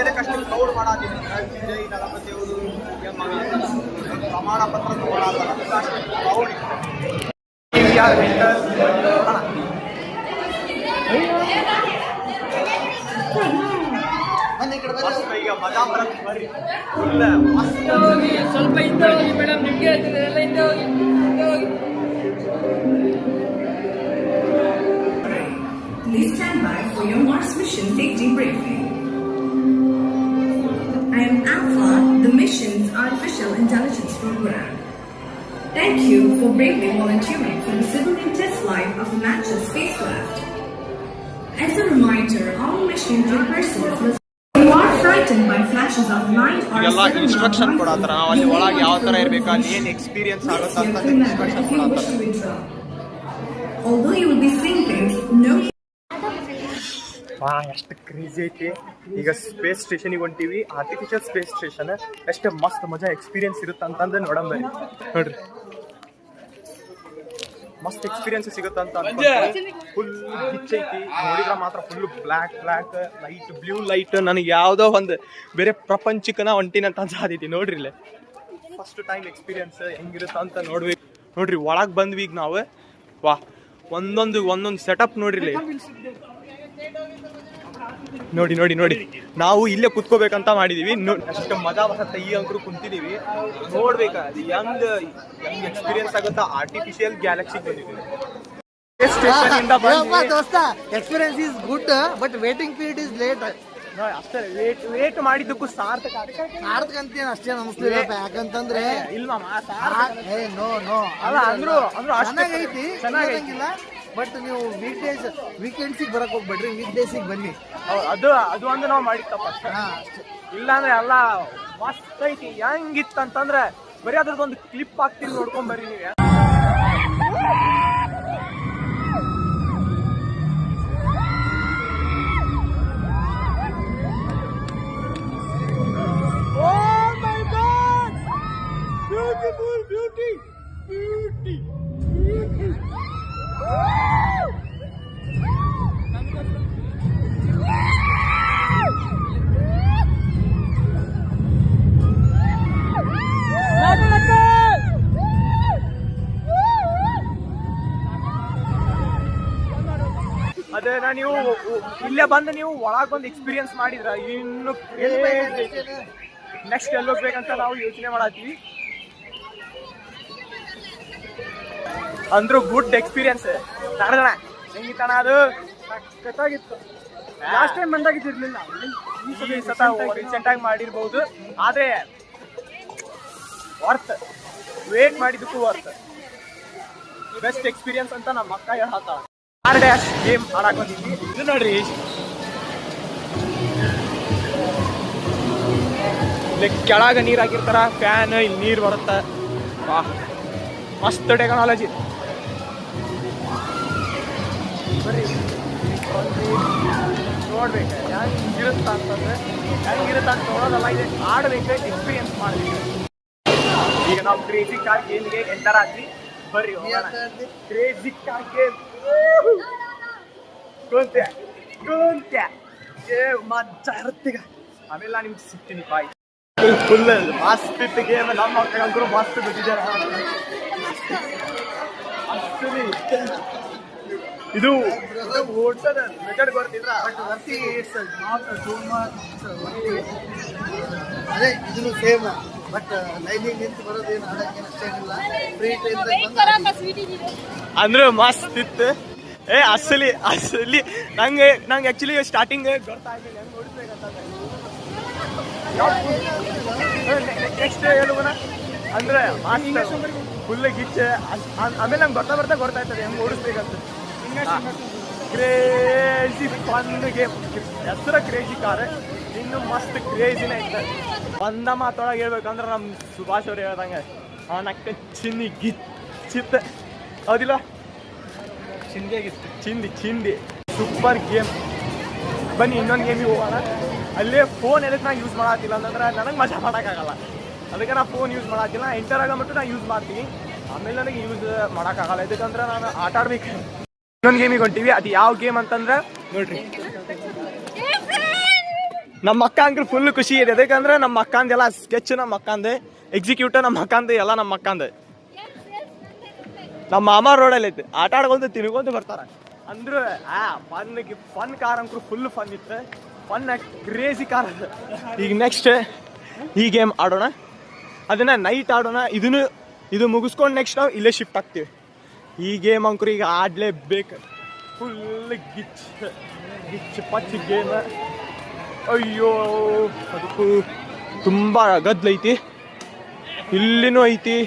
[SPEAKER 1] ಅದಕ್ಕಷ್ಟು ಕ್ರೌಡ್ ಮಾಡಾತಿದ್ರು. ಜೈ ದಳಪತಿ ಅವರು ಪ್ರಮಾಣ ಪತ್ರ ತಗೊಳ್ಳಾತಾರೆ. ಕ್ರೌಡ್ ಈಗ ಮಜಾ ಬರಕ್ಕೆ ಬರ್ರಿ.
[SPEAKER 6] ಸ್ವಲ್ಪ ಹಿಂದೆ ಹೋಗಿ ಮೇಡಮ್, ನಿಮ್ಗೆ ಹೇಳ್ತೀನಿ ಎಲ್ಲ ಹಿಂದೆ ಹೋಗಿ.
[SPEAKER 7] Please stand by for your Mars mission safety briefing. I am Alpha, the mission's artificial intelligence program. Thank you for bravely volunteering for the civilian test flight of the Manchester spacecraft. As a reminder, all mission crew personnel must. You are frightened by flashes of light or
[SPEAKER 1] ಎಲ್ಲ instruction ಕೊಡತ್ತಾರ. ನಾವು ಅಲ್ಲಿ ಒಳಗೆ ಯಾವ ತರ ಇರ್ಬೇಕು, ಅಲ್ಲಿ ಏನ್ ಎಕ್ಸ್ಪೀರಿಯನ್ಸ್ ಆಗುತ್ತೆ ಅಂತ ಇನ್ಸ್ಟ್ರಕ್ಷನ್ ಕೊಡತ್ತಾರ.
[SPEAKER 7] Although you will be seeing things, no.
[SPEAKER 1] ಎಷ್ಟು ಕ್ರೇಜಿ ಐತಿ. ಈಗ ಸ್ಪೇಸ್ ಸ್ಟೇಷನಿಗೆ ಹೊಂಟಿವಿ, ಆರ್ಟಿಫಿಷಿಯಲ್ ಸ್ಪೇಸ್ ಸ್ಟೇಷನ್. ಎಷ್ಟು ಮಸ್ತ್ ಮಜಾ ಎಕ್ಸ್ಪೀರಿಯನ್ಸ್ ಇರುತ್ತೆ ಅಂತಂದ್ರೆ ನೋಡಂಬರಿ. ನೋಡ್ರಿ ಮಸ್ತ್ ಎಕ್ಸ್ಪೀರಿಯನ್ಸ್ ಸಿಗುತ್ತೆ ಅಂತ ಫುಲ್ ಹಿಚ್ಚೈತಿ. ನೋಡಿದ್ರೆ ಮಾತ್ರ full black light, blue light. ನನಗೆ ಯಾವುದೋ ಒಂದು ಬೇರೆ ಪ್ರಪಂಚಕ್ಕನ ಹೊಂಟಿನಂತ ಅನ್ಸಾದೈತಿ. ನೋಡ್ರಿ ಇಲ್ಲೇ ಫಸ್ಟ್ ಟೈಮ್ ಎಕ್ಸ್ಪೀರಿಯನ್ಸ್ ಹೆಂಗಿರುತ್ತೆ ಅಂತ ನೋಡ್ಬೇಕು. ನೋಡ್ರಿ ಒಳಗೆ ಬಂದ್ವಿ ಈಗ ನಾವು. ವಾ, ಒಂದೊಂದು ಸೆಟಪ್ ನೋಡ್ರಿ. ನೋಡಿ ನಾವು ಇಲ್ಲೇ ಕುತ್ಕೋಬೇಕಂತ ಮಾಡಿದೀವಿ. ಅಷ್ಟು ಮಜಾ ಬರುತ್ತೆ. ಈ ಅಂಕರು ಕುಂತಿದೀವಿ. ನೋಡ್ಬೇಕಾ ಹೆಂಗ್ ಎಕ್ಸ್ಪೀರಿಯನ್ಸ್ ಆಗುತ್ತಾ. ಆರ್ಟಿಫಿಷಿಯಲ್ ಗ್ಯಾಲಕ್ಸಿಗೆ ಬಂದಿದ್ದೀವಿ.
[SPEAKER 5] Experience is good but waiting period is late.
[SPEAKER 1] ಅಷ್ಟೇ ವೇಟ್ ಮಾಡಿದ್ದಕ್ಕೂ ಸಾರ್ಥಕ
[SPEAKER 5] ಅಂತೇನು ಅಷ್ಟೇನು ಅನಿಸ್ಲಿಲ್ಲ. ಯಾಕಂತಂದ್ರೆ
[SPEAKER 1] ಇಲ್ವಾ
[SPEAKER 5] ನೋ
[SPEAKER 1] ಅಲ್ಲ ಅಂದ್ರು
[SPEAKER 5] ಚೆನ್ನಾಗೈತಿ, ಚೆನ್ನಾಗಿಲ್ಲ. ಬಟ್ ನೀವು ವೀಕೆಂಡ್ಸಿಗೆ ಬರಕ್ ಹೋಗ್ಬೇಡ್ರಿ, ವೀಕ್ ಡೇಸಿಗೆ ಬನ್ನಿ.
[SPEAKER 1] ಅದು ಒಂದು ನಾವು ಮಾಡಿತ್ತಪ್ಪ. ಇಲ್ಲಾಂದ್ರೆ ಎಲ್ಲ ಮಸ್ತ್ ಐತಿ. ಹೆಂಗಿತ್ತಂತಂದ್ರೆ ಬರೀ ಅದ್ರದ್ದೊಂದು ಕ್ಲಿಪ್ ಹಾಕ್ತೀನಿ, ನೋಡ್ಕೊಂಡ್ ಬರ್ರಿ ನೀವು. ಅದೇ ನೀವು ಇಲ್ಲೇ ಬಂದು ನೀವು ಒಳಗೆ ಬಂದು ಎಕ್ಸ್ಪೀರಿಯನ್ಸ್ ಮಾಡಿದ್ರ ಇನ್ನು ನೆಕ್ಸ್ಟ್ ಎಲ್ಲಿ ಹೋಗ್ಬೇಕಂತ ನಾವು ಯೋಚನೆ ಮಾಡತ್ತೀವಿ. ಅಂದ್ರು ಗುಡ್ ಎಕ್ಸ್ಪೀರಿಯನ್ಸ್. ಹೆಂಗಿತ್ತಣ ಅದು?
[SPEAKER 4] ಸಖತ್ತಾಗಿತ್ತು. ಲಾಸ್ಟ್ ಟೈಮ್ ಬಂದಾಗಿದ್ದಿರ್ಲಿಲ್ಲ,
[SPEAKER 1] ಈ ಸತ ರೀಸೆಂಟ್ ಆಗಿ ಮಾಡಿರ್ಬೋದು. ಆದ್ರೆ ವರ್ತ್, ವೇಟ್ ಮಾಡಿದ್ದಕ್ಕೂ ವರ್ತ್. ಬೆಸ್ಟ್ ಎಕ್ಸ್ಪೀರಿಯನ್ಸ್ ಅಂತ ನಮ್ಮ ಅಕ್ಕ ಹೇಳ್ತಾಳ. ಡ್ಯಾಶ್ ಗೇಮ್ ಆಡಕ್ ಬಂದಿದ್ವಿ. ಇದು ನೋಡ್ರಿ, ಇಲ್ಲಿ ಕೆಳಗ ನೀರ್ ಹಾಕಿರ್ತಾರ, ಫ್ಯಾನ್, ಇಲ್ಲಿ ನೀರ್ ಬರುತ್ತ. ವಾಹ್, ಮಸ್ತ್ ಟೆಕ್ನಾಲಜಿ. ಬರ್ರಿ ನೋಡ್ಬೇಕು ಹೆಂಗಿರುತ್ತ ಅಂತಂದ್ರೆ ಹೆಂಗಿರುತ್ತ ಅಂತ ನೋಡೋದಲ್ಲ, ಇದೆ ಆಡ್ಬೇಕು, ಎಕ್ಸ್ಪೀರಿಯನ್ಸ್ ಮಾಡ್ಬೇಕು. ಈಗ ನಾವು ಕ್ರೇಜಿ ಕಾರ್ ಗೇಮ್ಗೆ ಎಂಟರ್ ಆದ್ವಿ. ಬರ್ರಿ ಕ್ರೇಜಿ ಕಾರ್ ಗೇಮ್. ಕುಂತ್ಯ ಮಜಾ ಇರುತ್ತೀಗ. ಆಮೇಲೆ ನಿಮ್ಗೆ ಸಿಗ್ತೀನಿ ಬಾಯ್. ಫುಲ್ ಮಸ್ತ್ ಇತ್ತು ಗೇಮ್. ನಮ್ಮ ಮಕ್ಕಳಂತೂ ಮಸ್ತ್ ಬಿಟ್ಟಿದ್ದಾರೆ. ಮಸ್ತ್ ಆಕ್ಚುಲಿ ಇದು ಓಡ್ಸೋದ ಮೆಥಡ್ ಗೊತ್ತಿದ್ರ
[SPEAKER 5] ಅದೇ ಇದನ್ನು ಸೇಮ್ ಬಟ್ ಲೈನಿಂಗ್ ನಿಂತು ಬರೋದೇನು ಆಡೋಕ್ಕೇನು ಅಷ್ಟೇನಿಲ್ಲ ಫ್ರೀ
[SPEAKER 1] ಅಂದ್ರೆ ಮಸ್ತ್ ಇತ್ತು. ಅಸಲಿ ನಂಗೆ ಆಕ್ಚುಲಿ ಸ್ಟಾರ್ಟಿಂಗ್ ಗೊತ್ತಾಗಿಲ್ಲ ಹೆಂಗ್ ಓಡಿಸ್ಬೇಕಂತ. ನೆಕ್ಸ್ಟ್ ಹೇಳುವನ ಅಂದ್ರೆ ಫುಲ್ ಗಿಚ್ಚೆ ಆಮೇಲೆ ನಂಗೆ ಬರ್ತಾ ಗೊತ್ತಾಯ್ತದೆ ಹೆಂಗ್ ಓಡಿಸ್ಬೇಕಂತ. ಕ್ರೇಜಿ ಫನ್ ಗೇಮ್, ಹೆಸರ ಕ್ರೇಜಿ ಕಾರ್, ಇನ್ನು ಮಸ್ತ್ ಕ್ರೇಜಿನೇ ಐತೆ. ಒಂದ ಮಾತೊಳಗೆ ಹೇಳ್ಬೇಕಂದ್ರೆ ನಮ್ಮ ಸುಭಾಷ್ ಅವ್ರು ಹೇಳ್ದಂಗೆ ಅವನಕ್ಕ ಚಿನ್ನಿ ಗಿಚ್ಚಿತ್ತು, ಹೌದಿಲ್ಲ? ಚಿಂದಿ ಸೂಪರ್ ಗೇಮ್. ಬನ್ನಿ ಇನ್ನೊಂದು ಗೇಮಿಗೆ ಹೋಗೋಣ. ಅಲ್ಲೇ ಫೋನ್ ಎದಕ್ಕೆ ನಾ ಯೂಸ್ ಮಾಡತ್ತಿಲ್ಲ ಅಂತಂದ್ರೆ ನನಗೆ ಮಜಾ ಮಾಡೋಕ್ಕಾಗಲ್ಲ, ಅದಕ್ಕೆ ನಾ ಫೋನ್ ಯೂಸ್ ಮಾಡತ್ತಿಲ್ಲ. ಎಂಟರ್ ಆಗಮಟ್ಟು ನಾ ಯೂಸ್ ಮಾಡ್ತೀನಿ, ಆಮೇಲೆ ನನಗೆ ಯೂಸ್ ಮಾಡೋಕ್ಕಾಗಲ್ಲ. ಯಾಕಂದ್ರೆ ನಾನು ಆಟ ಆಡ್ಬೇಕು. ಇನ್ನೊಂದು ಗೇಮಿಗೆ ಹೊಂಟೀವಿ. ಅದು ಯಾವ ಗೇಮ್ ಅಂತಂದ್ರೆ ನೋಡ್ರಿ, ನಮ್ಮ ಅಕ್ಕ ಅಂಕಲ್ ಫುಲ್ ಖುಷಿ ಇದೆ. ಯಾಕಂದ್ರೆ ನಮ್ಮ ಅಕ್ಕಂದೆಲ್ಲ ಸ್ಕೆಚ್, ನಮ್ಮ ಅಕ್ಕಂದೆ ಎಕ್ಸಿಕ್ಯೂಟಿವ್, ನಮ್ಮ ಅಕ್ಕಂದೆ ಎಲ್ಲ ನಮ್ಮ ಅಕ್ಕಂದೆ. ನಮ್ಮ ಮಾಮ ರೋಡಲ್ಲಿ ಐತೆ, ಆಟ ಆಡ್ಕೊಂಡು ತಿನ್ಕೊಂಡು ಬರ್ತಾರೆ. ಅಂದ್ರೆ ಫನ್ ಕಾರ್ ಅಂಕರು ಫುಲ್ ಫನ್ ಇತ್ತು, ಫನ್ ಕ್ರೇಜಿ ಕಾರ್ ಅದು. ಈಗ ನೆಕ್ಸ್ಟ್ ಈ ಗೇಮ್ ಆಡೋಣ, ಅದನ್ನ ನೈಟ್ ಆಡೋಣ. ಇದು ಮುಗಿಸ್ಕೊಂಡು ನೆಕ್ಸ್ಟ್ ನಾವು ಇಲ್ಲೇ ಶಿಫ್ಟ್ ಆಗ್ತೀವಿ. ಈ ಗೇಮ್ ಅಂಕರು ಈಗ ಆಡಲೇಬೇಕು. Full ಗಿಚ್ ಪಚ್ game. ಅಯ್ಯೋ ಅದಕ್ಕೂ ತುಂಬ ಗದ್ಲೈತಿ, ಇಲ್ಲಿನೂ ಐತಿ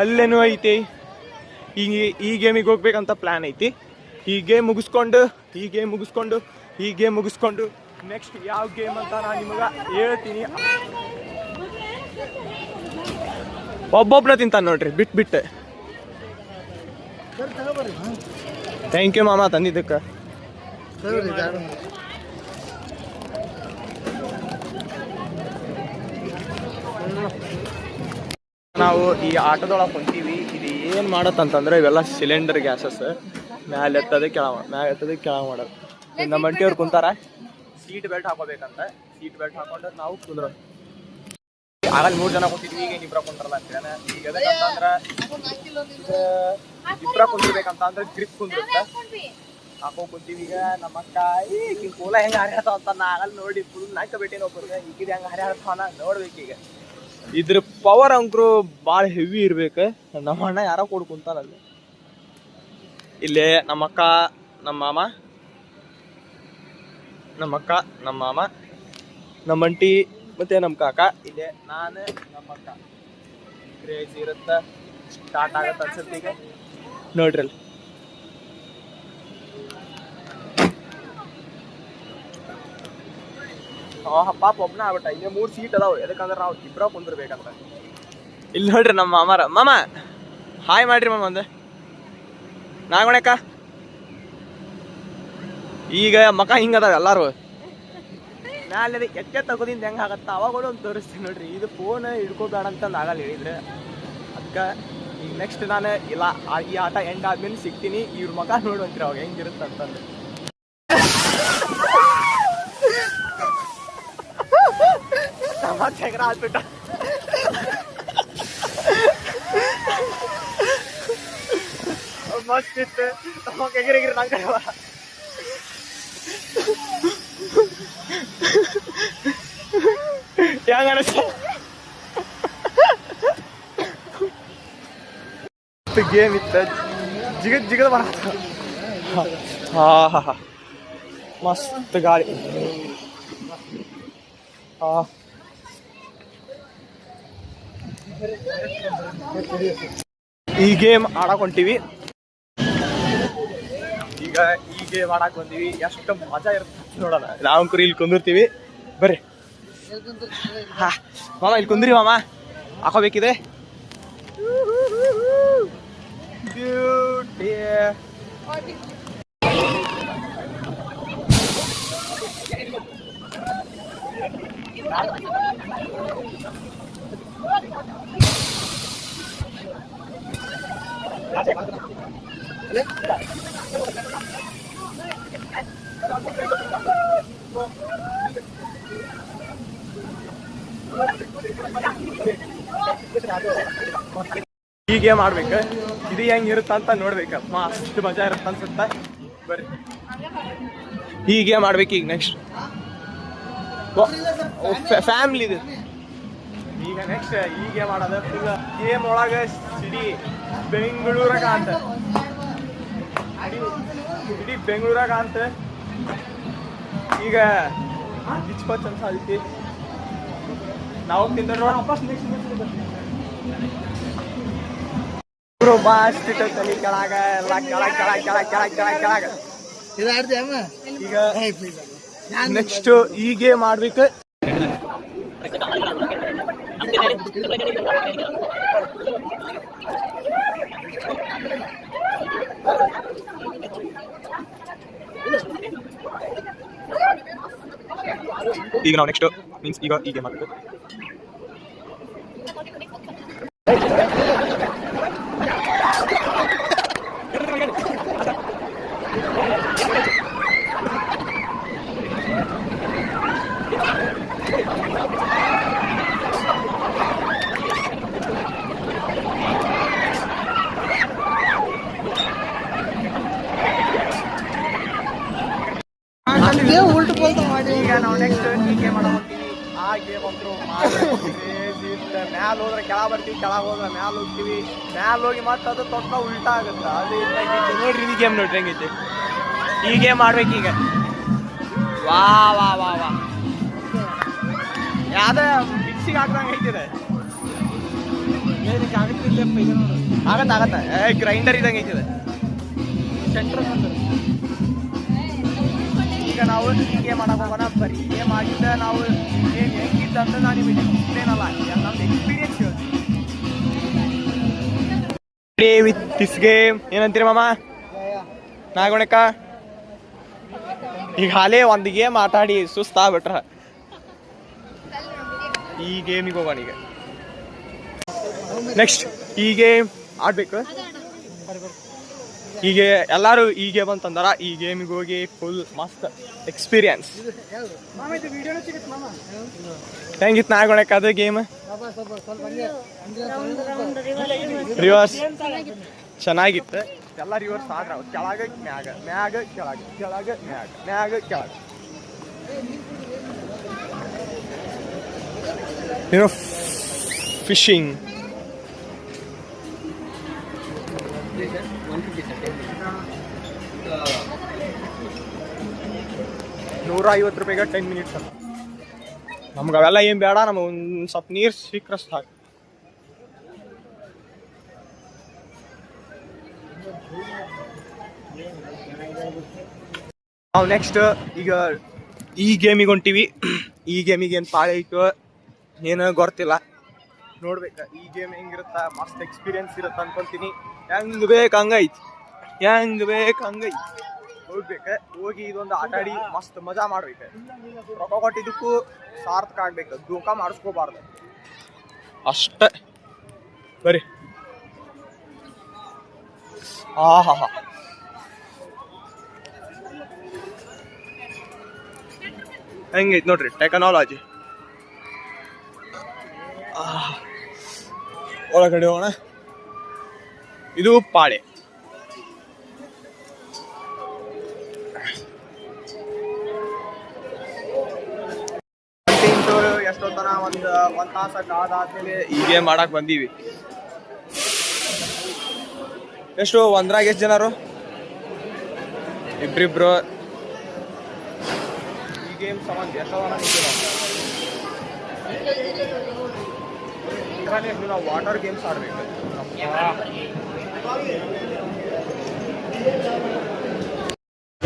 [SPEAKER 1] ಅಲ್ಲೇನೂ ಐತಿ. ಈ ಗೇಮಿಗೆ ಹೋಗ್ಬೇಕಂತ ಪ್ಲ್ಯಾನ್ ಐತಿ. ಈ ಗೇಮ್ ಮುಗಿಸ್ಕೊಂಡು ನೆಕ್ಸ್ಟ್ ಯಾವ ಗೇಮ್ ಅಂತ ನಾನು ನಿಮಗೆ ಹೇಳ್ತೀನಿ. ಒಬ್ಬೊಬ್ಬನ ತಿಂತಾನೆ ನೋಡ್ರಿ, ಬಿಟ್ಟು. ಥ್ಯಾಂಕ್ ಯು ಮಾಮ ತಂದಿದ್ದಕ್ಕೆ. ನಾವು ಈ ಆಟೋದೊಳಗೆ ಹೊಂತೀವಿ. ಇದು ಏನು ಮಾಡತ್ತಂತಂದ್ರೆ ಇವೆಲ್ಲ ಸಿಲಿಂಡರ್ ಗ್ಯಾಸಸ್ ಮ್ಯಾಲೆ ಎತ್ತೋದು ಕೆಳಗೆ ಮಾಡೋದು. ನಮ್ಮ ಅಂಟಿಯವ್ರು ಕುಂತಾರ, ಸೀಟ್ ಬೆಲ್ಟ್ ಹಾಕೋಬೇಕಂತ. ಸೀಟ್ ಬೆಲ್ಟ್ ಹಾಕೊಂಡು ನಾವು ಕುಂದ್ರ. ಆಗಲ್ಲ 3 ಜನ ಕುಂತಿದ್ವಿ, ಈಗ ಇಬ್ಬರ ಕುಂದ್ರಲ್ಲ ಅಂತೇನೆ. ಈಗ ಎದಕ್ಕಂತಂದ್ರೆ ಇಬ್ಬರ ಕುಂದಿರ್ಬೇಕಂತ ಅಂದ್ರೆ ಗ್ರಿಪ್ ಕುಂದಿರುತ್ತೆ, ಹಾಕೋ ಕುಂತೀವಿ. ಈಗ ನಮ್ಮ ಅಕ್ಕ ಈ ಕೋಲ ಹೆಂಗೆ ಹರಿಯಾಡ್ತಾವ ಅಂತ ಆಗಲ್ಲ ನೋಡಿ, ಫುಲ್ ನಾಲ್ಕು ಬೇಟೇನೋ ಒಬ್ಬರಿಗೆ ಈಗ ಹೆಂಗೆ ಹರಿಯಾಡ್ತಾವನ ನೋಡ್ಬೇಕೀಗ. ಇದ್ರ ಪವರ್ ಅಂಕರು ಭಾಳ ಹೆವಿ ಇರ್ಬೇಕು. ನಮ್ಮ ಅಣ್ಣ ಯಾರೋ ಕೊಡ್ ಕುಂತಾನಲ್ಲಿ. ಇಲ್ಲೇ ನಮ್ಮ ಅಕ್ಕ, ನಮ್ಮ ಮಾಮ, ನಮ್ಮ ಅಂಟಿ ಮತ್ತೆ ನಮ್ಮ ಕಾಕ, ಇಲ್ಲೇ ನಾನು, ನಮ್ಮ ಅಕ್ಕ. ಕ್ರೇಜ್ ಇರುತ್ತೆ, ಸ್ಟಾರ್ಟ್ ಆಗತ್ತೆ ಅನ್ಸುತ್ತೆ ಈಗ ನೋಡ್ರಿ. ಅಲ್ಲಿ ಪಾಪ ಒಬ್ಬನ ಆಗ್ಬಿಟ್ಟ. ಇಲ್ಲಿ 3 ಸೀಟ್ ಅದಾವ, ಯಾಕಂದ್ರೆ ನಾವು ಇಬ್ಬರ ಕುಂದಿರ್ಬೇಕಂತ. ಇಲ್ಲಿ ನೋಡ್ರಿ ನಮ್ಮ ಮಾಮ ಹಾಯ್ ಮಾಡ್ರಿ ಮಾಮ ಒಂದು ನಾಗಣಕ್ಕ. ಈಗ ಮಕ ಹಿಂಗದಾವ ಎಲ್ಲಾರು ಮ್ಯಾಲೆ ಎಕ್ಕೆ ತಗೋದಿಂದ ಹೆಂಗೆ ಆಗತ್ತ ಅವಾಗ ಒಂದು ತೋರಿಸ್ತೀನಿ ನೋಡ್ರಿ. ಇದು ಫೋನ್ ಹಿಡ್ಕೋಬೇಡ ಅಂತಂದು ಆಗಲ್ಲ ಹೇಳಿದ್ರೆ, ಅದಕ್ಕೆ ಈಗ ನೆಕ್ಸ್ಟ್ ನಾನು ಇಲ್ಲ ಈ ಆಟ ಎಂಡ್ ಆದ್ಮೇಲೆ ಸಿಗ್ತೀನಿ. ಇವ್ರ ಮಕ ನೋಡುವಂತ್ರಿ ಅವಾಗ ಹೆಂಗಿರುತ್ತೆ ಅಂತಂದು. ಚಕ್ರ ಹಾಕ್ಬಿಟ್ಟ. ಮಸ್ತ್ ಇತ್ತು. ಎಗಿರಿ ನಂಗೆ ಹೆಂಗ ಗೇಮ್ ಇತ್ತು, ಜಿಗದ್ ಬರ. ಹಾ ಮಸ್ತ್ ಗಾಳಿ. ಈ ಗೇಮ್ ಆಡಕ್ ಹೊಂಟಿವಿ. ಈಗ ಈ ಗೇಮ್ ಆಡಕ್ ಬಂದೀವಿ. ಎಷ್ಟು ಮಜಾ ಇರುತ್ತೆ ನೋಡೋಣ. ನಾವು ಇಲ್ಲಿ ಕುಂದಿರ್ತೀವಿ, ಬರ್ರಿ. ಮಾಮ ಇಲ್ಲಿ ಕುಂದ್ರಿ ಮಾಮ, ಹಾಕೋಬೇಕಿದೆ. ಬ್ಯೂಟಿ. ಈ ಗೇಮ್ ಆಡ್ಬೇಕು. ಇದು ಹೆಂಗಿರುತ್ತೆ ಅಂತ ನೋಡ್ಬೇಕು. ಮಸ್ತ್ ಮಜಾ ಇರುತ್ತೆ ಅನ್ಸುತ್ತೆ. ಬರ್ರಿ ಹೀಗೆ ಮಾಡ್ಬೇಕು ಈಗ ನೆಕ್ಸ್ಟ್ ಫ್ಯಾಮಿಲಿ ಇದು. ಈಗ ನೆಕ್ಸ್ಟ್ ಹೀಗೆ ಮಾಡೋದು ಫುಲ್ ಗೇಮ್ ಒಳಗೆ ಸಿಡಿ ಬೆಂಗಳೂರಾಗ ಅಂತ ಇಡೀ ಬೆಂಗಳೂರಾಗ ಅಂತ ಈಗ ಗಿಚ್ಪಚ್ ಅಂತ ಐತಿ. ನಾವು ತಿಂದ ವಾಪಸ್ ನೆಕ್ಸ್ಟ್ ಮಸ್ತ್ ತಲೆ ಕೆಳಗ ಎಲ್ಲ ಕೆಳಗ ಈಗ ನೆಕ್ಸ್ಟ್ ಹೀಗೆ ಮಾಡ್ಬೇಕು. ಈಗ ನಾವು ನೆಕ್ಸ್ಟ್ ಮೀನ್ಸ್ ಈಗ ಹೀಗೆ ಮಾಡ್ಬೇಕು. ಈಗ ನಾವು ನೆಕ್ಸ್ಟ್ ಹೀಗೆ ಹೋಗ್ತೀವಿ. ಆ ಗೇಮ್ ಅಂತೂ ಮ್ಯಾಲ ಹೋದ್ರೆ ಕೆಳ ಬರ್ತೀವಿ, ಕೆಳಗೆ ಹೋದ್ರೆ ಮ್ಯಾಲ ಹೋಗ್ತೀವಿ, ಮ್ಯಾಲ ಹೋಗಿ ಮತ್ತೆ ಅದು ತೊಟ್ಟ ಉಲ್ಟಾ ಆಗುತ್ತೆ. ಅದು ನೋಡ್ರಿ ಈ ಗೇಮ್ ನೋಡ್ರಿ ಹೆಂಗೈತಿ. ಈ ಗೇಮ್ ಮಾಡ್ಬೇಕು ಈಗ. ವಾ ವಾ ವಾ ವಾ ಯಾವ್ದೇ ಮಿಕ್ಸಿಗೆ ಹಾಕ್ದಂಗೆ ಐತಿದೆ. ಆಗತ್ತೆ ಗ್ರೈಂಡರ್ ಇದ್ದಂಗೆ ಐತಿದೆ. ಸೆಂಟ್ರ್ ಈಗ ನಾವು ಹೀಗೆ ಮಾಡಕ್ ಹೋಗೋಣ. ಬರೀ ಹೀಗೆ ಮಾಡಿದ್ದ ನಾವು ಏನು ಹೆಂಗಿದ್ದಂತ ನಾನು ನಿಮಗೆ ಎಕ್ಸ್ಪ್ಲೇನ್ ಅಲ್ಲ, ನಮ್ದು ಎಕ್ಸ್ಪೀರಿಯನ್ಸ್ ಹೇಳ್ತೀನಿ. ವಿತ್ ದಿಸ್ ಗೇಮ್ ಏನಂತೀರಿ ಮಾಮ ನಾಗೋಣಕ್ಕ? ಈಗ ಹಾಲೇ ಒಂದು ಗೇಮ್ ಆಟಾಡಿ ಸುಸ್ತಾಗ್ಬಿಟ್ರ. ಈ ಗೇಮಿಗೆ ಹೋಗೋಣ ಈಗ. ನೆಕ್ಸ್ಟ್ ಈ ಗೇಮ್ ಆಡ್ಬೇಕು. ಹೀಗೆ ಎಲ್ಲರೂ ಈ ಗೇಮ್ ಅಂತಂದಾರ. ಈ ಗೇಮಿಗೆ ಹೋಗಿ ಫುಲ್ ಮಸ್ತ್ ಎಕ್ಸ್ಪೀರಿಯನ್ಸ್. ಹೆಂಗಿತ್ತು ನಾಗೋಣಕ್ಕೆ ಅದು ಗೇಮ್? ರಿವರ್ಸ್ ಚೆನ್ನಾಗಿತ್ತು. ಎಲ್ಲ ರಿವರ್ಸ್ ಆದ್ರ ಕೆಳಗೆ ಮ್ಯಾಗ ಮ್ಯಾಗ ಕೆಳಗೆ ಕೆಳಗೆ ಮ್ಯಾಗ ಮ್ಯಾಗ ಕೆಳಗೆ. ಏನೋ ಫಿಶಿಂಗ್ 150 ರೂಪಾಯಿಗೆ 10 ಮಿನಿಟ್ಸ್ ಅಂತ. ನಮ್ಗೆ ಅವೆಲ್ಲ ಏನು ಬೇಡ, ನಮಗೆ ಒಂದು ಸ್ವಲ್ಪ ನೀರು ಸಿಕ್ಕರೆ ಸಾಕು. ನಾವು ನೆಕ್ಸ್ಟ್ ಈಗ ಈ ಗೇಮಿಗೆ ಹೊಂಟೀವಿ. ಈ ಗೇಮಿಗೆ ಏನು ಪಾಳೆ ಐತೋ ಏನು ಗೊತ್ತಿಲ್ಲ, ನೋಡ್ಬೇಕು. ಈ ಗೇಮ್ ಹೆಂಗಿರುತ್ತ, ಮಸ್ತ್ ಎಕ್ಸ್ಪೀರಿಯನ್ಸ್ ಇರುತ್ತೆ ಅನ್ಕೊಂತೀನಿ. ಹೆಂಗ್ ಬೇಕು ಹಂಗೈತಿ, ಹೆಂಗ್ ಬೇಕು ಹಂಗೈತಿ. ಹೋಗ್ಬೇಕು, ಹೋಗಿ ಇದೊಂದು ಆಟ ಆಡಿ ಮಸ್ತ್ ಮಜಾ ಮಾಡ್ಬೇಕು. ರೊಕ್ಕ ಕೊಟ್ಟಿದ್ದಕ್ಕೂ ಸಾರ್ಥಕ ಆಗ್ಬೇಕು, ಧೋಕ ಮಾಡಿಸ್ಕೋಬಾರ್ದು ಅಷ್ಟೇ. ಬರ್ರಿ. ಹಾ ಹೆಂಗೈತಿ ನೋಡ್ರಿ ಟೆಕ್ನಾಲಜಿ. ಒಳಗಡೆ ಹೋಗೋಣ. ಇದು ಪಾಳೆ. ಎಷ್ಟೊತ್ತನ ಒಂದು ತಾಸ ಕಾದಾದ್ಮೇಲೆ ಹೀಗೆ ಮಾಡಕ್ ಬಂದೀವಿ. ಎಷ್ಟು ಒಂದ್ರಾಗ ಎಷ್ಟು ಜನರು? ಇಬ್ರಿಬ್ರು. ಈ ಗೇಮ್ ಸಂಬಂಧ ಎಷ್ಟೊಂದು ನಾವು ವಾಟರ್ ಗೇಮ್ಸ್ ಆಡ್ಬೇಕು.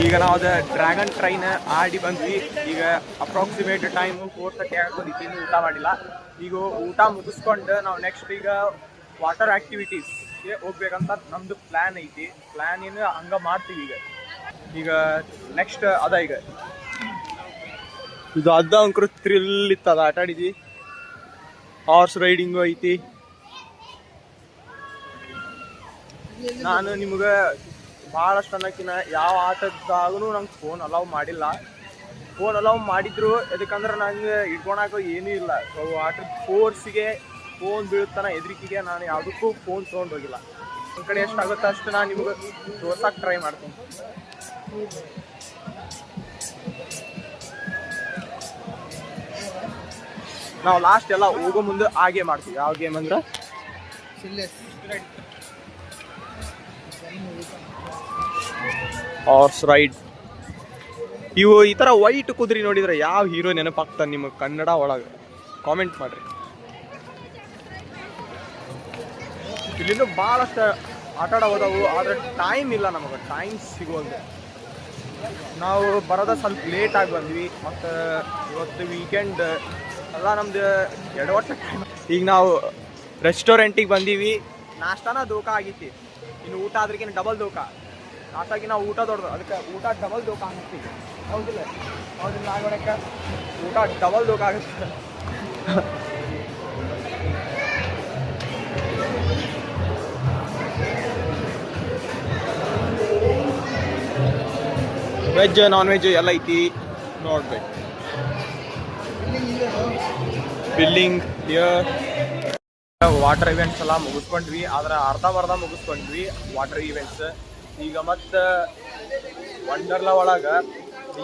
[SPEAKER 1] ಈಗ ನಾವು ಅದ ಡ್ರ್ಯಾಗನ್ ಟ್ರೈನ್ ಆಡಿ ಬಂದ್ವಿ. ಈಗ ಅಪ್ರಾಕ್ಸಿಮೇಟ್ ಟೈಮ್ 4:30 ಆಗ್ಬೋದು. ಇನ್ನೂ ಊಟ ಮಾಡಿಲ್ಲ. ಈಗ ಊಟ ಮುಗಿಸ್ಕೊಂಡು ನಾವು ನೆಕ್ಸ್ಟ್ ಈಗ ವಾಟರ್ ಆಕ್ಟಿವಿಟೀಸ್ಗೆ ಹೋಗ್ಬೇಕಂತ ನಮ್ದು ಪ್ಲ್ಯಾನ್ ಐತಿ. ಪ್ಲ್ಯಾನ್ ಏನು ಹಂಗೆ ಮಾಡ್ತೀವಿ. ಈಗ ನೆಕ್ಸ್ಟ್ ಅದ ಈಗ ಇದು ಅದ ಅಂಕರು ಥ್ರಿಲ್ ಇತ್ತದ ಆಟ ಆಡಿದ್ವಿ. ಹಾರ್ಸ್ ರೈಡಿಂಗು ಐತಿ. ನಾನು ನಿಮ್ಗೆ ಭಾಳಷ್ಟು ಅನ್ನೋಕ್ಕಿಂತ ಯಾವ ಆಟದಾಗೂ ನಂಗೆ ಫೋನ್ ಅಲೌ ಮಾಡಿಲ್ಲ. ಫೋನ್ ಅಲೌ ಮಾಡಿದ್ರು ಯಾಕಂದ್ರೆ ನಂಗೆ ಇಟ್ಕೊಳಕ್ಕೆ ಏನೂ ಇಲ್ಲ. ಆಟದ ಫೋರ್ಸಿಗೆ ಫೋನ್ ಬೀಳುತ್ತಾನ ಹೆದರಿಕೆಗೆ ನಾನು ಯಾವುದಕ್ಕೂ ಫೋನ್ ತೊಗೊಂಡೋಗಿಲ್ಲ. ನನ್ನ ಕಡೆ ಎಷ್ಟಾಗುತ್ತೋ ಅಷ್ಟು ನಾನು ನಿಮ್ಗೆ ತೋರ್ಸಕ್ಕೆ ಟ್ರೈ ಮಾಡ್ತೀನಿ. ನಾವು ಲಾಸ್ಟ್ ಎಲ್ಲ ಹೋಗೋ ಮುಂದೆ ಆ ಗೇಮ್ ಆಡ್ತೀವಿ. ಯಾವ ಗೇಮ್ ಅಂದ್ರೆ ಹಾರ್ಸ್ ರೈಡ್. ಇವು ಈ ಥರ ವೈಟ್ ಕುದುರೆ ನೋಡಿದ್ರೆ ಯಾವ ಹೀರೋ ನೆನಪಾಗ್ತಾನೆ ನಿಮಗೆ ಕನ್ನಡ ಒಳಗೆ? ಕಾಮೆಂಟ್ ಮಾಡ್ರಿ. ಇಲ್ಲಿಂದ ಭಾಳಷ್ಟು ಆಟ ಆಡೋದವು, ಆದರೆ ಟೈಮ್ ಇಲ್ಲ ನಮಗೆ, ಟೈಮ್ ಸಿಗೋದು. ನಾವು ಬರೋದ ಸ್ವಲ್ಪ ಲೇಟಾಗಿ ಬಂದ್ವಿ, ಮತ್ತು ಇವತ್ತು ವೀಕೆಂಡ್ ಎಲ್ಲ ನಮ್ದು ಎಡವಟ್ಟ ಟೈಮ್. ಈಗ ನಾವು ರೆಸ್ಟೋರೆಂಟಿಗೆ ಬಂದೀವಿ. ನಾಷ್ಟಾನ ದೋಖ ಆಗೈತಿ, ಇನ್ನು ಊಟ ಆದ್ರಿಗಿನ ಡಬಲ್ ದೋಖ. ನಾಷ್ಟಾಗಿ ನಾವು ಊಟ ದೊಡ್ಡದು, ಅದಕ್ಕೆ ಊಟ ಡಬಲ್ ದೋಖ ಆಗ್ತೀವಿ. ಹೌದಿಲ್ಲ ಆಗೋಣಕ್ಕೆ ಊಟ ಡಬಲ್ ದೋಖ ಆಗುತ್ತೆ. ವೆಜ್ ನಾನ್ ವೆಜ್ ಎಲ್ಲ ಐತಿ, ನೋಡ್ಬೇಕು. Billing here. ವಾಟರ್ ಇವೆಂಟ್ಸ್ ಎಲ್ಲ ಮುಗಿಸ್ಕೊಂಡ್ವಿ, ಆದ್ರೆ ಅರ್ಧ ಮುಗಿಸ್ಕೊಂಡ್ವಿ ವಾಟರ್ ಇವೆಂಟ್ಸ್. ಈಗ ಮತ್ತೆ ವಂಡರ್ಲಾ ಒಳಗೆ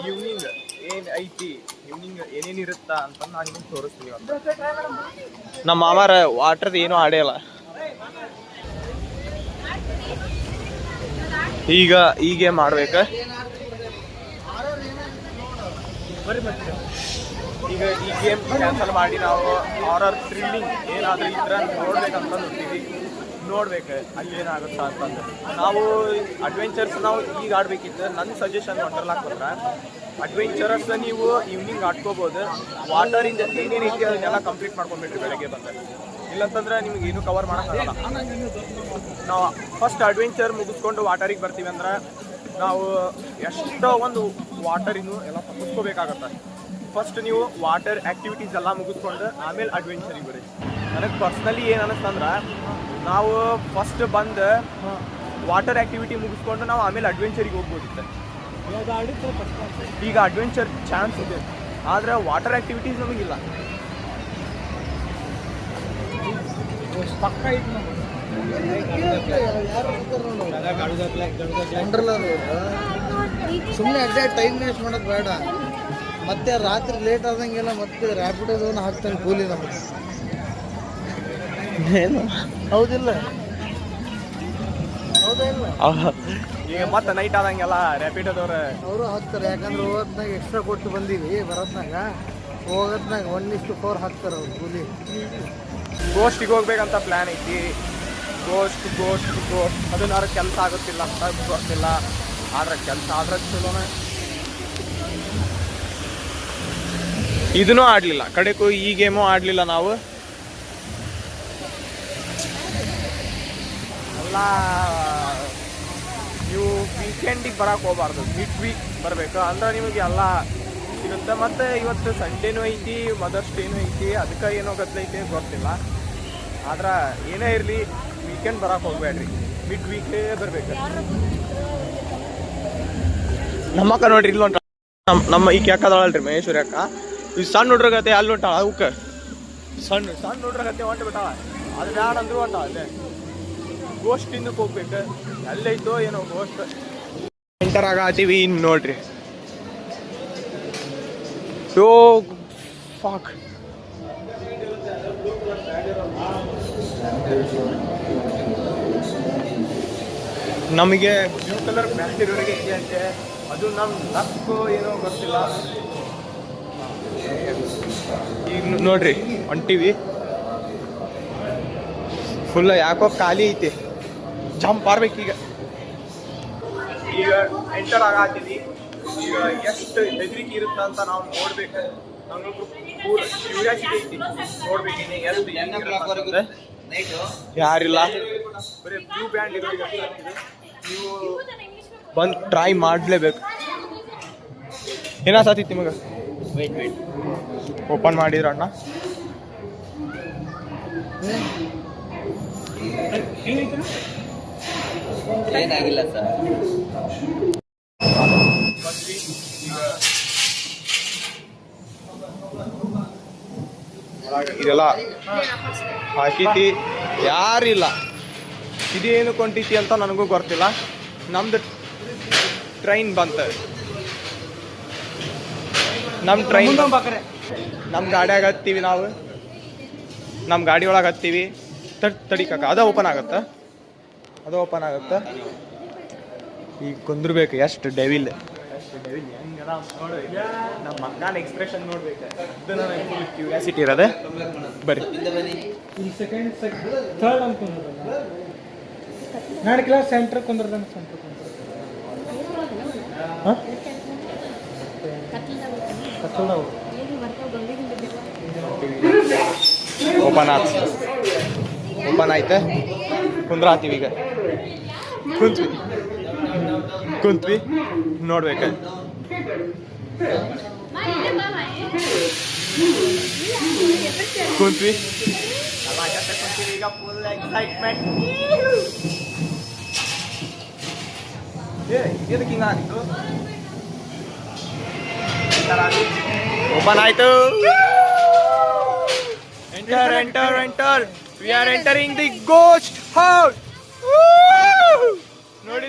[SPEAKER 1] ಈವ್ನಿಂಗ್ ಏನು ಐತಿ, ಈವ್ನಿಂಗ್ ಏನೇನಿರುತ್ತಾ ಅಂತ ನಾನು ನಿಮಗೆ ತೋರಿಸ್ತೀನಿ. ನಮ್ಮ ಮಾಮಾರ ವಾಟರ್ದು ಏನೂ ಆಡೇಲ್ಲ. ಈಗ ಮಾಡ್ಬೇಕು. ಈಗ ಈ ಗೇಮ್ ಕ್ಯಾನ್ಸಲ್ ಮಾಡಿ ನಾವು ಹಾರರ್ ಥ್ರಿಲ್ಲಿಂಗ್ ಏನಾದರೂ ಇದ್ರೆ ನೋಡ್ಬೇಕಂತ ನೋಡ್ಬೇಕು ಅಲ್ಲಿ ಏನಾಗುತ್ತಾ ಅಂತಂದು. ನಾವು ಅಡ್ವೆಂಚರ್ಸ್ ನಾವು ಈಗ ಆಡ್ಬೇಕಿತ್ತು. ನನ್ನ ಸಜೆಷನ್ ವಂಡರ್ಲಾಕ್ ಬಂದ್ರೆ ಅಡ್ವೆಂಚರಸ್ ನೀವು ಈವ್ನಿಂಗ್ ಆಡ್ಕೋಬೋದು. ವಾಟರಿಂದ ಏನೇನು ಐತಿ ಅದನ್ನೆಲ್ಲ ಕಂಪ್ಲೀಟ್ ಮಾಡ್ಕೊಂಡ್ಬಿಟ್ರಿ ಬೆಳಗ್ಗೆ ಬಂದರೆ, ಇಲ್ಲಂತಂದ್ರೆ ನಿಮ್ಗೆ ಏನೂ ಕವರ್ ಮಾಡೋಕ್ಕಾಗಲ್ಲ. ನಾವು ಫಸ್ಟ್ ಅಡ್ವೆಂಚರ್ ಮುಗಿಸ್ಕೊಂಡು ವಾಟರಿಗೆ ಬರ್ತೀವಿ ಅಂದ್ರೆ ನಾವು ಎಷ್ಟೋ ಒಂದು ವಾಟರಿನೂ ಎಲ್ಲ ಮುಗಿಸ್ಕೋಬೇಕಾಗತ್ತೆ. ಫಸ್ಟ್ ನೀವು ವಾಟರ್ ಆ್ಯಕ್ಟಿವಿಟೀಸ್ ಎಲ್ಲ ಮುಗಿಸ್ಕೊಂಡು ಆಮೇಲೆ ಅಡ್ವೆಂಚರಿಗೆ ಬರ್ರಿ. ನನಗೆ ಪರ್ಸ್ನಲಿ ಏನು ಅನ್ನಿಸ್ತಂದ್ರೆ ನಾವು ಫಸ್ಟ್ ಬಂದು ವಾಟರ್ ಆ್ಯಕ್ಟಿವಿಟಿ ಮುಗಿಸ್ಕೊಂಡು ನಾವು ಆಮೇಲೆ ಅಡ್ವೆಂಚರಿಗೆ ಹೋಗ್ಬೋದಿತ್ತು. ಈಗ ಅಡ್ವೆಂಚರ್ ಚಾನ್ಸ್ ಇದೆ, ಆದರೆ ವಾಟರ್ ಆ್ಯಕ್ಟಿವಿಟೀಸ್ ನಮಗಿಲ್ಲ.
[SPEAKER 4] ಪಕ್ಕ ಐತಿ
[SPEAKER 5] ಸುಮ್ಮನೆ ಅಡ್ಡೇ ಟೈಮ್ ವೇಸ್ಟ್ ಮಾಡೋದು ಬೇಡ. ಮತ್ತೆ ರಾತ್ರಿ ಲೇಟ್ ಆದಂಗೆಲ್ಲ ಮತ್ತೆ ರ್ಯಾಪಿಡೋದನ್ನು ಹಾಕ್ತಾನೆ ಕೂಲಿ ನಮಗೆ. ಹೌದಿಲ್ಲ? ಹೌದಾ ಇಲ್ಲ?
[SPEAKER 1] ಈಗ ಮತ್ತೆ ನೈಟ್ ಆದಂಗೆಲ್ಲ ರ್ಯಾಪಿಡೋದವ್ರು
[SPEAKER 5] ಅವರು ಹಾಕ್ತಾರೆ. ಯಾಕಂದ್ರೆ ಹೋಗೋದ್ನಾಗ ಎಕ್ಸ್ಟ್ರಾ ಕೊಟ್ಟು ಬಂದೀವಿ, ಬರೋದ್ನಾಗ ಹೋಗೋದ್ನಾಗ 1:4 ಹಾಕ್ತಾರೆ ಅವ್ರು ಕೂಲಿ.
[SPEAKER 1] ಗೋಷ್ಟಿಗೆ ಹೋಗ್ಬೇಕಂತ ಪ್ಲ್ಯಾನ್ ಐತಿ. ಗೋಸ್ಟ್ ಅದನ್ನಾರು ಕೆಲಸ ಆಗುತ್ತಿಲ್ಲ ಅಂತ ಗೊತ್ತಿಲ್ಲ, ಆದ್ರೆ ಕೆಲಸ ಆದ್ರೆ ಚಲೋನೇ. ಇದನ್ನೂ ಆಡಲಿಲ್ಲ ಕಡೆಗೂ, ಈ ಗೇಮು ಆಡಲಿಲ್ಲ ನಾವು. ಎಲ್ಲ ನೀವು ವೀಕೆಂಡಿಗೆ ಬರೋಕೆ ಹೋಗ್ಬಾರ್ದು, ಮಿಡ್ ವೀಕ್ ಬರಬೇಕು. ಅಂದ್ರೆ ನಿಮಗೆ ಎಲ್ಲ ಸಿಗುತ್ತೆ. ಮತ್ತು ಇವತ್ತು ಸಂಡೇನೂ ಐತಿ, ಮದರ್ಸ್ ಡೇನೂ ಐತಿ, ಅದಕ್ಕೆ ಏನೋ ಗದ್ದಲೈತಿ ಗೊತ್ತಿಲ್ಲ. ಆದ್ರೆ ಏನೇ ಇರಲಿ ವೀಕೆಂಡ್ ಬರೋಕೆ ಹೋಗ್ಬೇಡ್ರಿ, ಮಿಡ್ ವೀಕೇ ಬರಬೇಕು. ನಮ್ಮಕ್ಕ ನೋಡ್ರಿ ಇಲ್ಲಿ ಹೊಂಟ, ನಮ್ಮ ಈ ಅಕ್ಕದಳಲ್ರಿ ಮಹೇಶ್ವರಿ ಅಕ್ಕ. ಈ ಸಣ್ಣ ಹುಡ್ರಗತ್ತೆ ಅಲ್ಲಿ ಹೊಂಟಾಳ, ಅವಕ್ಕೆ ಸಣ್ಣ ಹುಡ್ರಗತ್ತೆ ಹೊಂಟು ಬಿಟ್ಟಾಳ. ಅದು ಬ್ಯಾಡ ಅಂದ್ರೂ ಹೊಂಟಾಳ. ಅಲ್ಲೇ ಗೋಸ್ಟ್ ಹಿಂದಕ್ಕೆ ಹೋಗ್ಬೇಕು, ಎಲ್ಲೈತೋ ಏನೋ ಗೋಸ್ಟ್. ಎಂಟರ್ ಆಗತ್ತೀವಿ ಇನ್ನು ನೋಡ್ರಿ. ಯೋ ಫಾಕ್, ನಮಗೆ ಬ್ಲೂ ಕಲರ್ ಬ್ಯಾಟ್ ಇರೋರಿಗೆ ಇದೆಯಂತೆ, ಅದು ನಮ್ಮ ಲಕ್ಕು ಏನೋ ಗೊತ್ತಿಲ್ಲ. ಈಗ ನೋಡ್ರಿ ಹೊಂಟಿವಿ, ಫುಲ್ ಯಾಕೋ ಖಾಲಿ ಐತಿ, ಜಂಪ್ ಮಾಡ್ಬೇಕೀಗ. ಈಗ ಎಂಟರ್ ಆಗತ್ತೀವಿ. ಈಗ ಎಷ್ಟು ಹೆದರಿಕೆ ಇರುತ್ತೆ ಅಂತ ನಾವು ನೋಡ್ಬೇಕು. ನಮಗೂ ಪೂರ ಕ್ಯೂರಿಯಾಸಿಟಿ ಐತಿ ನೋಡ್ಬೇಕಿನಿ ಎಷ್ಟು. ಯಾರಿಲ್ಲ, ಬರೀ ಬ್ಲೂ ಬ್ಯಾಂಡ್ ಇರೋರಿಗೆ ನೀವು ಬಂದು ಟ್ರೈ ಮಾಡಲೇಬೇಕು. ಏನಾಗ್ತೈತಿ ನಿಮಗೆ? ಓಪನ್ ಮಾಡಿದ್ರಣ್ಣ.
[SPEAKER 8] ಏನಾಗಿಲ್ಲ ಸರ್.
[SPEAKER 1] ಇದೆಲ್ಲ ಹಾಕೈತಿ, ಯಾರಿಲ್ಲ. ಇದೇನು ಕೊಂಟೈತಿ ಅಂತ ನನಗೂ ಗೊತ್ತಿಲ್ಲ. ನಮ್ದು ಟ್ರೈನ್ ಬಂತು. ನಮ್ಮ ಟ್ರೈನ್ ನಮ್ಮ ಗಾಡಿಯಾಗ ಹತ್ತೀವಿ ನಾವು. ನಮ್ಮ ಗಾಡಿ ಒಳಗೆ ಹತ್ತೀವಿ. ತಡಿ ಕಾಕ, ಅದು ಓಪನ್ ಆಗುತ್ತೆ. ಈಗ ಕುಂದ್ರಬೇಕು. ಎಷ್ಟು ಡೆವಿಲ್ ಹೆಂಗದ ನೋಡು. ನಮ್ಮ ಮಕ್ಕಳ ಎಕ್ಸ್ಪ್ರೆಷನ್ ನೋಡ್ಬೇಕು. ಇದು ನನಗೆ ಫುಲ್ ಕ್ಯೂರಿಯಾಸಿಟಿ ಇರೋದೆ. ಬರ್ರಿ
[SPEAKER 4] ಥರ್ಡ್ ಅನ್ಕೊಂಡ್ರ ನಾಳೆ ಕ್ಲಾಸ್ ಸೆಂಟ್ರ್ ಕುಂದ್ರದ
[SPEAKER 1] ಓಪನ್ ಆಯ್ತು. ಕುಂದ್ರಾತೀವಿ ಈಗ. ಕುಂತ್ವಿ ನೋಡ್ಬೇಕು. ಕುಂತ್ವಿ ಈಗ ಫುಲ್ ಎಕ್ಸೈಟ್ಮೆಂಟ್. ಇದಕ್ಕೆ ಹಿಂಗಾಗಿತ್ತು. ಓಪನ್ ಆಯ್ತು. Enter. We are entering the ghost house. ನೋಡಿ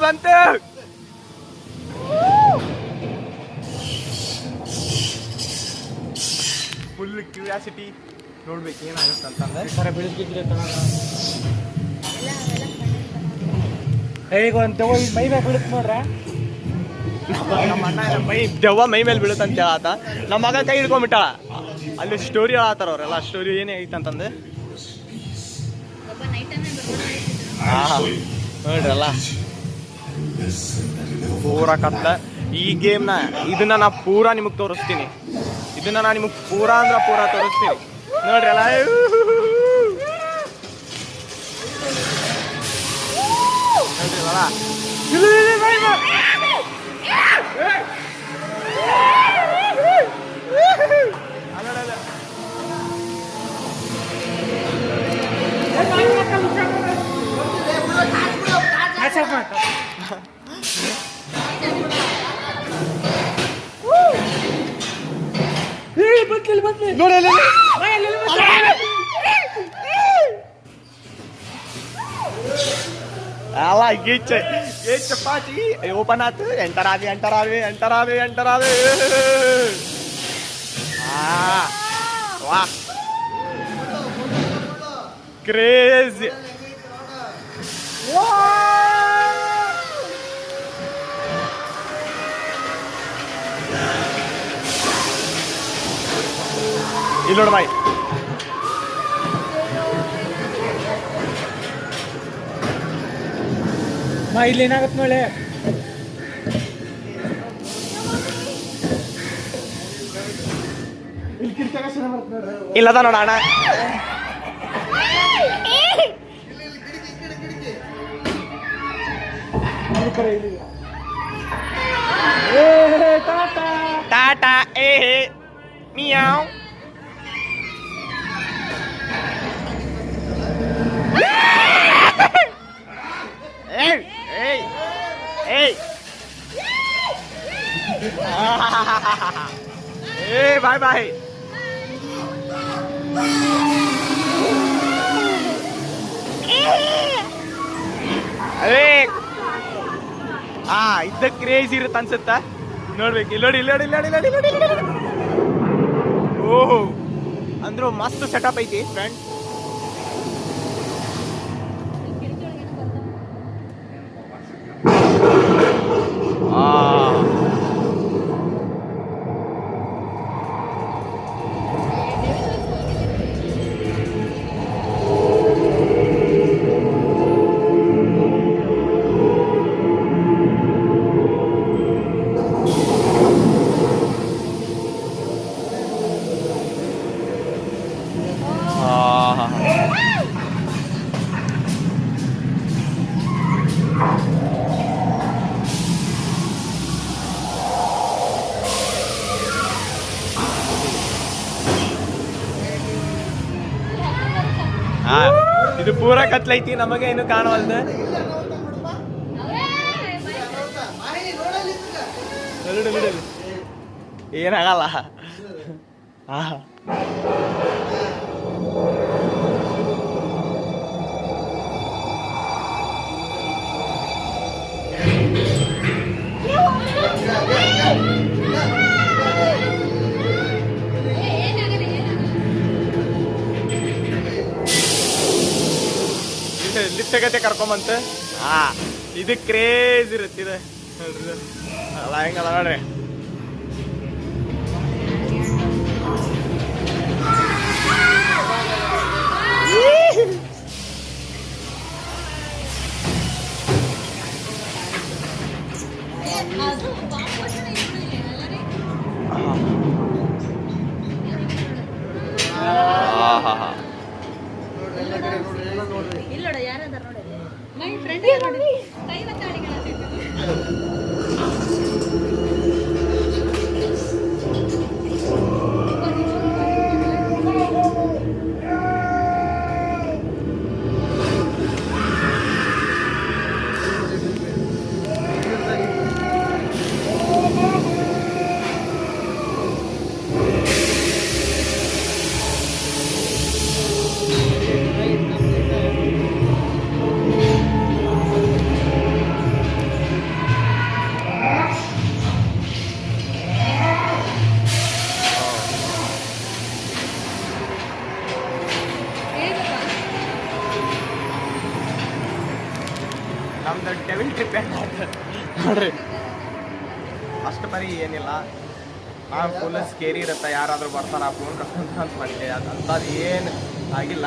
[SPEAKER 1] ಬಂತು. ಫುಲ್ ಕ್ಯೂರಿಯಾಸಿಟಿ ನೋಡ್ಬೇಕು ಏನಾಗುತ್ತೆ ಅಂತಂದ್ರೆ.
[SPEAKER 4] ಬೆಳಗ್ಗಿದ್ರೆ ಹೇಗೆ ಅಂತ ಮೈ ಮ್ಯಾಗ ಬೀಳುತ್ತೆ ನೋಡ್ರ.
[SPEAKER 1] ನಮ್ಮ ಅಣ್ಣ ದೆವ್ವ ಮೈ ಮೇಲೆ ಬೀಳುತ್ತಂತ ಹೇಳತ್ತ. ನಮ್ಮ ಮಗ ಕೈ ಹಿಡ್ಕೊಂಡ್ಬಿಟ್ಟಾಳ. ಅಲ್ಲಿ ಸ್ಟೋರಿ ಹೇಳತ್ತಾರ ಅವರೆಲ್ಲ. ಸ್ಟೋರಿ ಏನೇ ಐತೆ ಅಂತಂದು ನೋಡ್ರಲ್ಲ. ಪೂರಾ ಕತ್ಲ. ಈ ಗೇಮ್ನ ಇದನ್ನ ನಾ ಪೂರಾ ನಿಮಗೆ ತೋರಿಸ್ತೀನಿ. ಪೂರಾ ತೋರಿಸ್ತೀನಿ ನೋಡ್ರಲ್ಲ. ಅಲ್ಲ ಗೀಚ್ ಪಾಚಿ ಓಪನ್ ಆಯ್ತು. ಎಂಟರಾವೆ. ವಾ ಕ್ರೇಜಿ. ಇಲ್ಲಿ ನೋಡು ಬಾಯ್.
[SPEAKER 4] ಇಲ್ಲಿ ಏನಾಗತ್ತೆ ನೋಳೆ.
[SPEAKER 1] ಇಲ್ಲದ ನೋಡೋಣ. ಟಾಟಾ ಮಿಯಾವ್. ಬಾಯ್. ಇದ್ದ ಕ್ರೇಜ್ ಇರುತ್ತೆ ಅನ್ಸುತ್ತ. ನೋಡ್ಬೇಕು. ಇಲ್ಲಿ ನೋಡಿ. ಓಹೋ ಅಂದ್ರು ಮಸ್ತ್ ಸೆಟಪ್ ಐತಿ ಫ್ರೆಂಡ್. ಇದು ಪೂರ ಕತ್ಲೈತಿ, ನಮಗೆ ಏನು ಕಾಣವಲ್ದೆ. ಏನಾಗಲ್ಲ. ಲಿಫ್ಟ್ ಗತೆ ಕರ್ಕೊಂಬಂತ ಇದು ಕ್ರೇಜ್ ಇರುತ್ತೆ ಇದು ಅಲ್ಲ ಹೆಂಗಲ್ಲ ನೋಡ್ರಿ. ನಮ್ದು ಡೆವಿಲ್ ಟ್ರಿಪ್ ನೋಡ್ರಿ, ಅಷ್ಟು ಪರಿ ಏನಿಲ್ಲ. ನಾವು ಫುಲ್ ಸ್ಕೇರಿ ಇರುತ್ತೆ, ಯಾರಾದರೂ ಬರ್ತಾರ ಫೋನ್ ಕರ್ಕೊಂತ ಅಂತ ಮಾಡಿದೆ. ಅಂಥದ್ದು ಏನು ಆಗಿಲ್ಲ,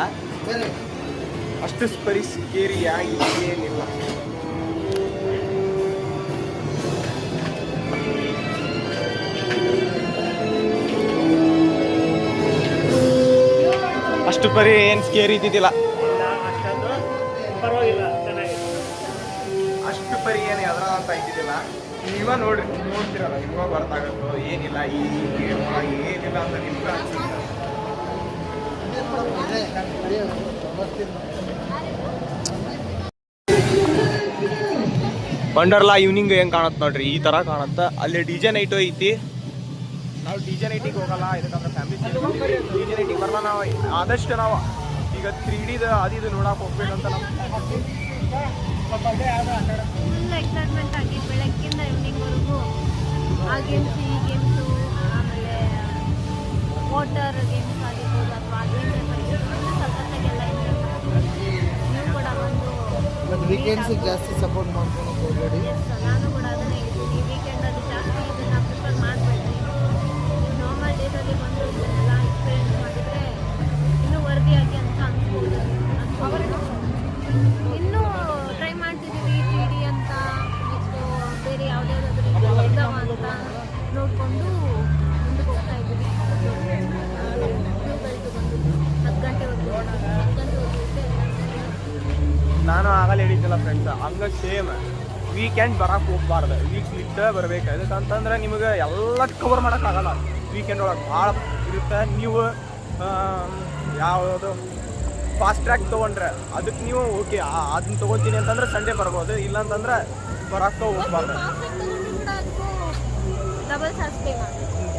[SPEAKER 1] ಅಷ್ಟು ಪರಿ ಸ್ಕೇರಿಯಾಗಿ ಏನಿಲ್ಲ. ಅಷ್ಟು ಪರಿ ಏನು ಸ್ಕೇರಿ ಇದ್ದಿದ್ದಿಲ್ಲ,
[SPEAKER 3] ಪರವಾಗಿಲ್ಲ, ಚೆನ್ನಾಗಿದೆ.
[SPEAKER 1] ಅಷ್ಟು ಪರಿ ಏನು ಎದ್ರ ಅಂತ ಇದ್ದಿದ್ದಿಲ್ಲ. ನೀವ ನೋಡ್ತಿರಲ್ಲ, ನಿಮ್ಗೆ ಗೊತ್ತಾಗುತ್ತೋ ಏನಿಲ್ಲ, ಈ ಗೇಮ್ ಏನಿಲ್ಲ ಅಂತ ನಿಮ್ಗೆ ಅನ್ಸುತ್ತೆ. ವಂಡರ್ಲಾ ಈವ್ನಿಂಗ್ ಹೆಂಗೆ ಕಾಣುತ್ತೆ ನೋಡ್ರಿ, ಈ ಥರ ಕಾಣುತ್ತೆ. ಅಲ್ಲಿ ಡಿಜೆ ನೈಟು ಐತಿ. ನಾವು ಡಿಜೆ ನೈಟಿಗೆ ಹೋಗಲ್ಲ, ಇದಕ್ಕಂದ್ರೆ ಫ್ಯಾಮಿಲಿ ಡಿಜೆ ನೈಟಿಗೆ ಬರಲ್ಲ. ನಾವು ಆದಷ್ಟು ನಾವು ಈಗ 3Dದ ಅದು ನೋಡಕ್ಕೆ ಹೋಗ್ಬೇಕಂತ ನಮ್ಮ
[SPEAKER 2] ಫುಲ್ ಎಕ್ಸೈಟ್ಮೆಂಟ್ ಆಗಿ ಬೆಳಗ್ಗಿಂದ ಈವ್ನಿಂಗ್ವರೆಗೂ ಆ ಗೇಮ್ಸ್ ಈ ಗೇಮ್ಸು, ಆಮೇಲೆ ವಾಟರ್ ಗೇಮ್ಸ್ ಆಗಿರ್ಬೋದು ಅಥವಾ ಅಡ್ವೆಂಚರ್ ಸಖತ್ತಾಗೆಲ್ಲ ಎಂಜಾಯ್ ಮಾಡ್ತೀವಿ. ನೀವು ಕೂಡ ಒಂದು
[SPEAKER 5] ವೀಕೆಂಡ್ಸಿಗೆ ಜಾಸ್ತಿ ಸಪೋರ್ಟ್ ಮಾಡ್ಕೊಂಡು ಹೋಗ್ಬೇಡಿ.
[SPEAKER 2] ನಾನು ಕೂಡ ಅದನ್ನೇ ಹೇಳ್ತೀನಿ, ವೀಕೆಂಡಲ್ಲಿ ಜಾಸ್ತಿ ಇದನ್ನು ಪ್ರಿಫರ್ ಮಾಡಬೇಡಿ. ನೀವು ನಾರ್ಮಲ್ ಡೇಸಲ್ಲಿ ಬಂದು ಇದನ್ನೆಲ್ಲ ಎಕ್ಸ್ಪೀರಿಯನ್ಸ್ ಮಾಡಿದರೆ ಇನ್ನೂ ವರ್ದಿಯಾಗಿ ಅಂತ ಅನ್ಸ್ಬೋದು. ಇನ್ನೂ ಟ್ರೈ ಮಾಡ್ತಿದ್ದೀವಿ 3D ಅಂತ, ನೆಕ್ಸ್ಟು ಬೇರೆ ಯಾವುದಾದ್ರೂ ಇದ್ದಾವ ಅಂತ ನೋಡಿಕೊಂಡು ಮುಂದಕ್ಕೆ ಹೋಗ್ತಾ ಇದ್ದೀವಿ. ಕ್ಯೂಗಳ್ತು ಬಂದು 10 ಗಂಟೆವರೆಗೂ 10 ಗಂಟೆವರೆಗೂ ಇದ್ದೆ.
[SPEAKER 1] ನಾನು ಆಗಲ್ಲ ಹೇಳಿದ್ದಿಲ್ಲ ಫ್ರೆಂಡ್ಸ್, ಹಂಗೆ ಸೇಮ್ ವೀಕೆಂಡ್ ಬರಕ್ಕೆ ಹೋಗ್ಬಾರ್ದು, ವೀಕ್ ಬರಬೇಕು. ಅದಕ್ಕಂತಂದ್ರೆ ನಿಮಗೆ ಎಲ್ಲ ಕವರ್ ಮಾಡೋಕ್ಕಾಗಲ್ಲ. ವೀಕೆಂಡ್ ಒಳಗೆ ಭಾಳ ಇರುತ್ತೆ. ನೀವು ಯಾವುದು ಫಾಸ್ಟ್ ಟ್ರ್ಯಾಕ್ ತೊಗೊಂಡ್ರೆ ಅದಕ್ಕೆ ನೀವು ಓಕೆ, ಅದನ್ನ ತೊಗೊತೀನಿ ಅಂತಂದ್ರೆ ಸಂಡೇ ಬರ್ಬೋದು, ಇಲ್ಲಾಂತಂದ್ರೆ ಬರೋಕ್ಕೆ ಹೋಗ್ಬಾರ್ದು.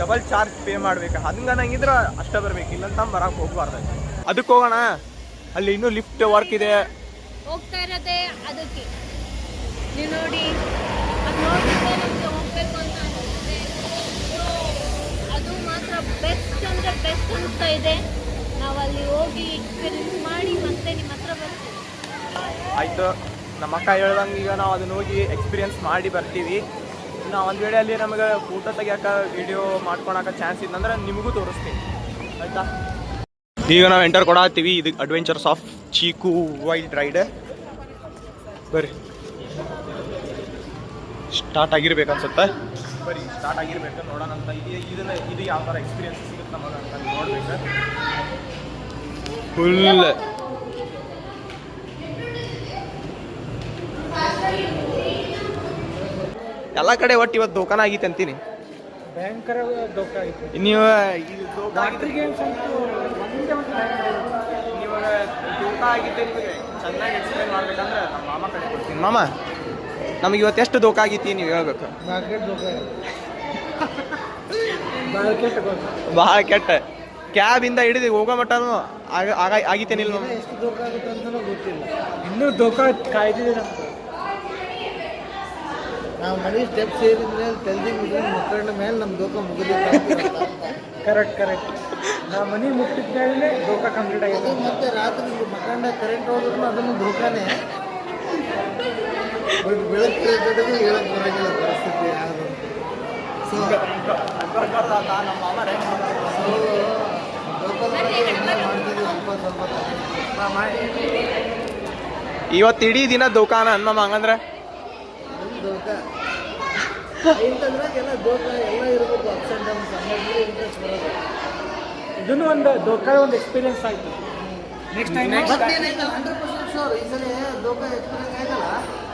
[SPEAKER 1] ಡಬಲ್ ಚಾರ್ಜ್ ಪೇ ಮಾಡ್ಬೇಕು. ಹಂಗೆ ನಂಗಿದ್ರೆ ಅಷ್ಟೇ ಬರ್ಬೇಕು, ಇಲ್ಲಂತ ಬರೋಕ್ಕೆ ಹೋಗ್ಬಾರ್ದು. ಅದಕ್ಕೆ ಹೋಗೋಣ, ಅಲ್ಲಿ ಇನ್ನೂ ಲಿಫ್ಟ್ ವರ್ಕ್ ಇದೆ.
[SPEAKER 2] ಹೋಗ್ತಾ ಇರೋದೇ ಅದಕ್ಕೆ. ನೀವು ನೋಡಿ, ಅದು ನೋಡಿದ್ರೆ ನಮಗೆ ಹೋಗ್ಬೇಕು ಅಂತ ಅನಿಸುತ್ತೆ. ಅದು ಮಾತ್ರ ಬೆಸ್ಟ್ ಅಂದರೆ ಬೆಸ್ಟ್ ಅನಿಸ್ತಾ ಇದೆ. ನಾವು ಅಲ್ಲಿ ಹೋಗಿ ಎಕ್ಸ್ಪೀರಿಯನ್ಸ್ ಮಾಡಿ ಮತ್ತೆ ನಿಮ್ಮ ಹತ್ರ ಬರ್ತೀವಿ.
[SPEAKER 1] ಆಯಿತು, ನಮ್ಮ ಅಕ್ಕ ಹೇಳ್ದಂಗೆ ಈಗ ನಾವು ಅದನ್ನ ಹೋಗಿ ಎಕ್ಸ್ಪೀರಿಯನ್ಸ್ ಮಾಡಿ ಬರ್ತೀವಿ. ನಾವು ಒಂದು ವೇಳೆ ಅಲ್ಲಿ ನಮಗೆ ಫೋಟೋ ತೆಗಿಯೋಕೆ ವಿಡಿಯೋ ಮಾಡ್ಕೊಳಕ್ಕೆ ಚಾನ್ಸ್ ಇದ್ದಂದ್ರೆ ನಿಮಗೂ ತೋರಿಸ್ತೀನಿ, ಆಯಿತಾ? ಈಗ ನಾವು ಎಂಟರ್ ಕೊಡತ್ತೀವಿ. ಇದು adventures of Cheeku wild ride. ಬರ್ರಿ, ಸ್ಟಾರ್ಟ್ ಆಗಿರ್ಬೇಕು ಅನ್ಸುತ್ತೆ. ಬರೀ ಸ್ಟಾರ್ಟ್ ಆಗಿರ್ಬೇಕು, ನೋಡೋಣ ಅಂತ. ಇದು ಯಾವ ಥರ ಎಕ್ಸ್ಪೀರಿಯನ್ಸ್ ಸಿಗುತ್ತೆ ನಮಗೆ ಅಂತ ನೋಡ್ಬೇಕು. ಫುಲ್ ಎಲ್ಲ ಕಡೆ ಒಟ್ಟು ಇವತ್ತು ದೋಕಾನ ಆಗಿತ್ತು ಅಂತೀನಿ.
[SPEAKER 4] ಭಯಂಕರ ದೋಖ ಆಗಿತ್ತು.
[SPEAKER 1] ನೀವು
[SPEAKER 4] ಗೇಮ್ಸ್ ಅಂತೂ ಒಂದೇ ಒಂದು
[SPEAKER 1] ಇವಾಗ ದೋಖ ಆಗಿತ್ತು. ನಿಮಗೆ ಚೆನ್ನಾಗಿ ಎಕ್ಸ್ಪ್ಲೇನ್ ಮಾಡ್ಬೇಕಂದ್ರೆ ನಮ್ಮ ಮಾಮ ಕಡೆ ಕೊಡ್ತೀನಿ. ಮಾಮ, ನಮಗೆ ಇವತ್ತು ಎಷ್ಟು ದೋಖ ಆಗಿತ್ತು ನೀವು ಹೇಳ್ಬೇಕು.
[SPEAKER 5] 4 ದೋಖ
[SPEAKER 1] ಭಾಳ ಕೆಟ್ಟ ಕ್ಯಾಬಿಂದ ಹಿಡಿದು ಹೋಗೋ ಮಟ್ಟನು ಆಗಿತ್ತೇನಿಲ್ಲ
[SPEAKER 5] ಎಷ್ಟು ದೋಖ ಆಗುತ್ತೆ ಅಂತಲೂ ಗೊತ್ತಿಲ್ಲ.
[SPEAKER 4] ಇನ್ನೂ ದೋಖ ಕಾಯ್ದಿದೆ ನಮ್ಗೆ.
[SPEAKER 5] ನಾವು ಮನೆ ಸ್ಟೆಪ್ ಸೇರಿದ ಮೇಲೆ ತೆಲ್ದಿ ಮುಖಂಡ ಮೇಲೆ ನಮ್ಮ ದೋಖ ಮುಗಿದಿತ್ತು.
[SPEAKER 4] ಕರೆಕ್ಟ್ ನಾವು ಮನೆ ಮುಟ್ಟಿದ ಮೇಲೆ ದೋಖ ಕಂಪ್ಲೀಟ್
[SPEAKER 5] ಅದು
[SPEAKER 4] ಆಗಿದೆ.
[SPEAKER 5] ಮತ್ತೆ ರಾತ್ರಿ ಮಖಂಡ ಕರೆಂಟ್ ಹೋದ್ರೂ ಅದನ್ನು ದೋಖಾನೇ. ಬಟ್ ಬೆಳಗ್ಗೆ ಕಡೆಗೂ ಹೇಳಕ್ ಬರೋಂಗಿಲ್ಲ ಪರಿಸ್ಥಿತಿ ಯಾವುದು. ಸೊ ಮಾಡ್ತಿದ್ವಿ ಸ್ವಲ್ಪ
[SPEAKER 1] ಇವತ್ತು ಇಡೀ ದಿನ ದೋಕಾನ ಅನ್ಮಮ್ಮ ಹಂಗಂದ್ರೆ
[SPEAKER 5] ದೋಖ ಇಂಥದ್ರಾಗೆಲ್ಲ ದೋಖ ಎಲ್ಲ ಇರಬೇಕು. ಅಪ್ಸ್ ಆ್ಯಂಡ್ ಡೌನ್ಸ್ ಹಂಗಾಗಿ ಇಂಟ್ರೆಸ್ಟ್ ಬರೋದು.
[SPEAKER 4] ಇದನ್ನು ಒಂದು ದೋಖ ಒಂದು ಎಕ್ಸ್ಪೀರಿಯನ್ಸ್ ಆಯಿತು. ನೆಕ್ಸ್ಟ್ ಟೈಮ್
[SPEAKER 5] 100% ಶೋರ್ ಈ ಸಲ ದೋಖ ಎಕ್ಸ್ಪೀರಿಯನ್ಸ್ ಆಯ್ತಲ್ಲ,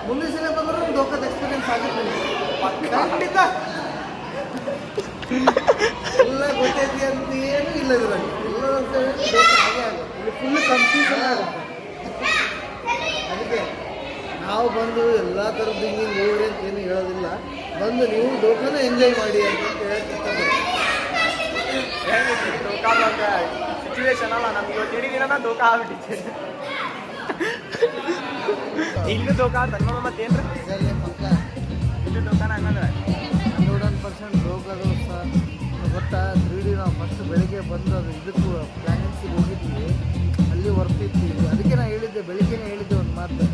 [SPEAKER 5] ಮುಂದಿನ ಸಲ ಬಂದರೂ ದೋಖದ ಎಕ್ಸ್ಪೀರಿಯನ್ಸ್ ಆಗುತ್ತೆ. ಖಂಡಿತ ಎಲ್ಲ ಗೊತ್ತೈತಿ ಅಂತ ಏನೂ ಇಲ್ಲ ಇದ್ರಲ್ಲಿ. ಎಲ್ಲ ದೋಖ ಹಾಗೆ ಆಗುತ್ತೆ.
[SPEAKER 4] ಫುಲ್ ಕನ್ಫ್ಯೂಷನ್ ಆಗುತ್ತೆ.
[SPEAKER 5] ಅದಕ್ಕೆ ನಾವು ಬಂದು ಎಲ್ಲ ಥರದ್ದು ಹಿಂಗೆ ನೋಡ್ರಿ ಅಂತ ಏನು ಹೇಳೋದಿಲ್ಲ. ಬಂದು ನೀವು ದೋಖನ ಎಂಜಾಯ್ ಮಾಡಿ ಅಂತ ಹೇಳ್ತಿರ್ತಾರೆ.
[SPEAKER 1] ಸಿಚುವೇಶನ್ ಅಲ್ಲ, ನಮ್ಗೆ ಇವತ್ತು ಇಡೀ ದಿನ ದೋಖ ಆಗ್ಬಿಟ್ಟಿದೆ. ಇಲ್ಲೂ ದೋಖ ತನ್ನ ಮತ್ತೇನ್ರಿ
[SPEAKER 5] ಇದರಲ್ಲಿ ಪಕ್ಕ
[SPEAKER 1] ಇಲ್ಲೂ ದೋಖಾನ ಹಂಗಂದ್ರೆ
[SPEAKER 5] 100% ದೋಖದು ಸರ್. ಗೊತ್ತಾ 3D ನಾವು ಫಸ್ಟ್ ಬೆಳಿಗ್ಗೆ ಬಂದು ಅದು ಇದಕ್ಕೂ ಪ್ಲಾನೆಟ್ಸಿಗೆ ಹೋಗಿದ್ವಿ, ಅಲ್ಲಿ ವರ್ಕ್ ಇತ್ತು. ಅದಕ್ಕೆ ನಾನು ಹೇಳಿದ್ದೆ, ಬೆಳಿಗ್ಗೆನೇ ಹೇಳಿದ್ದೆ ಒಂದು ಮಾತು,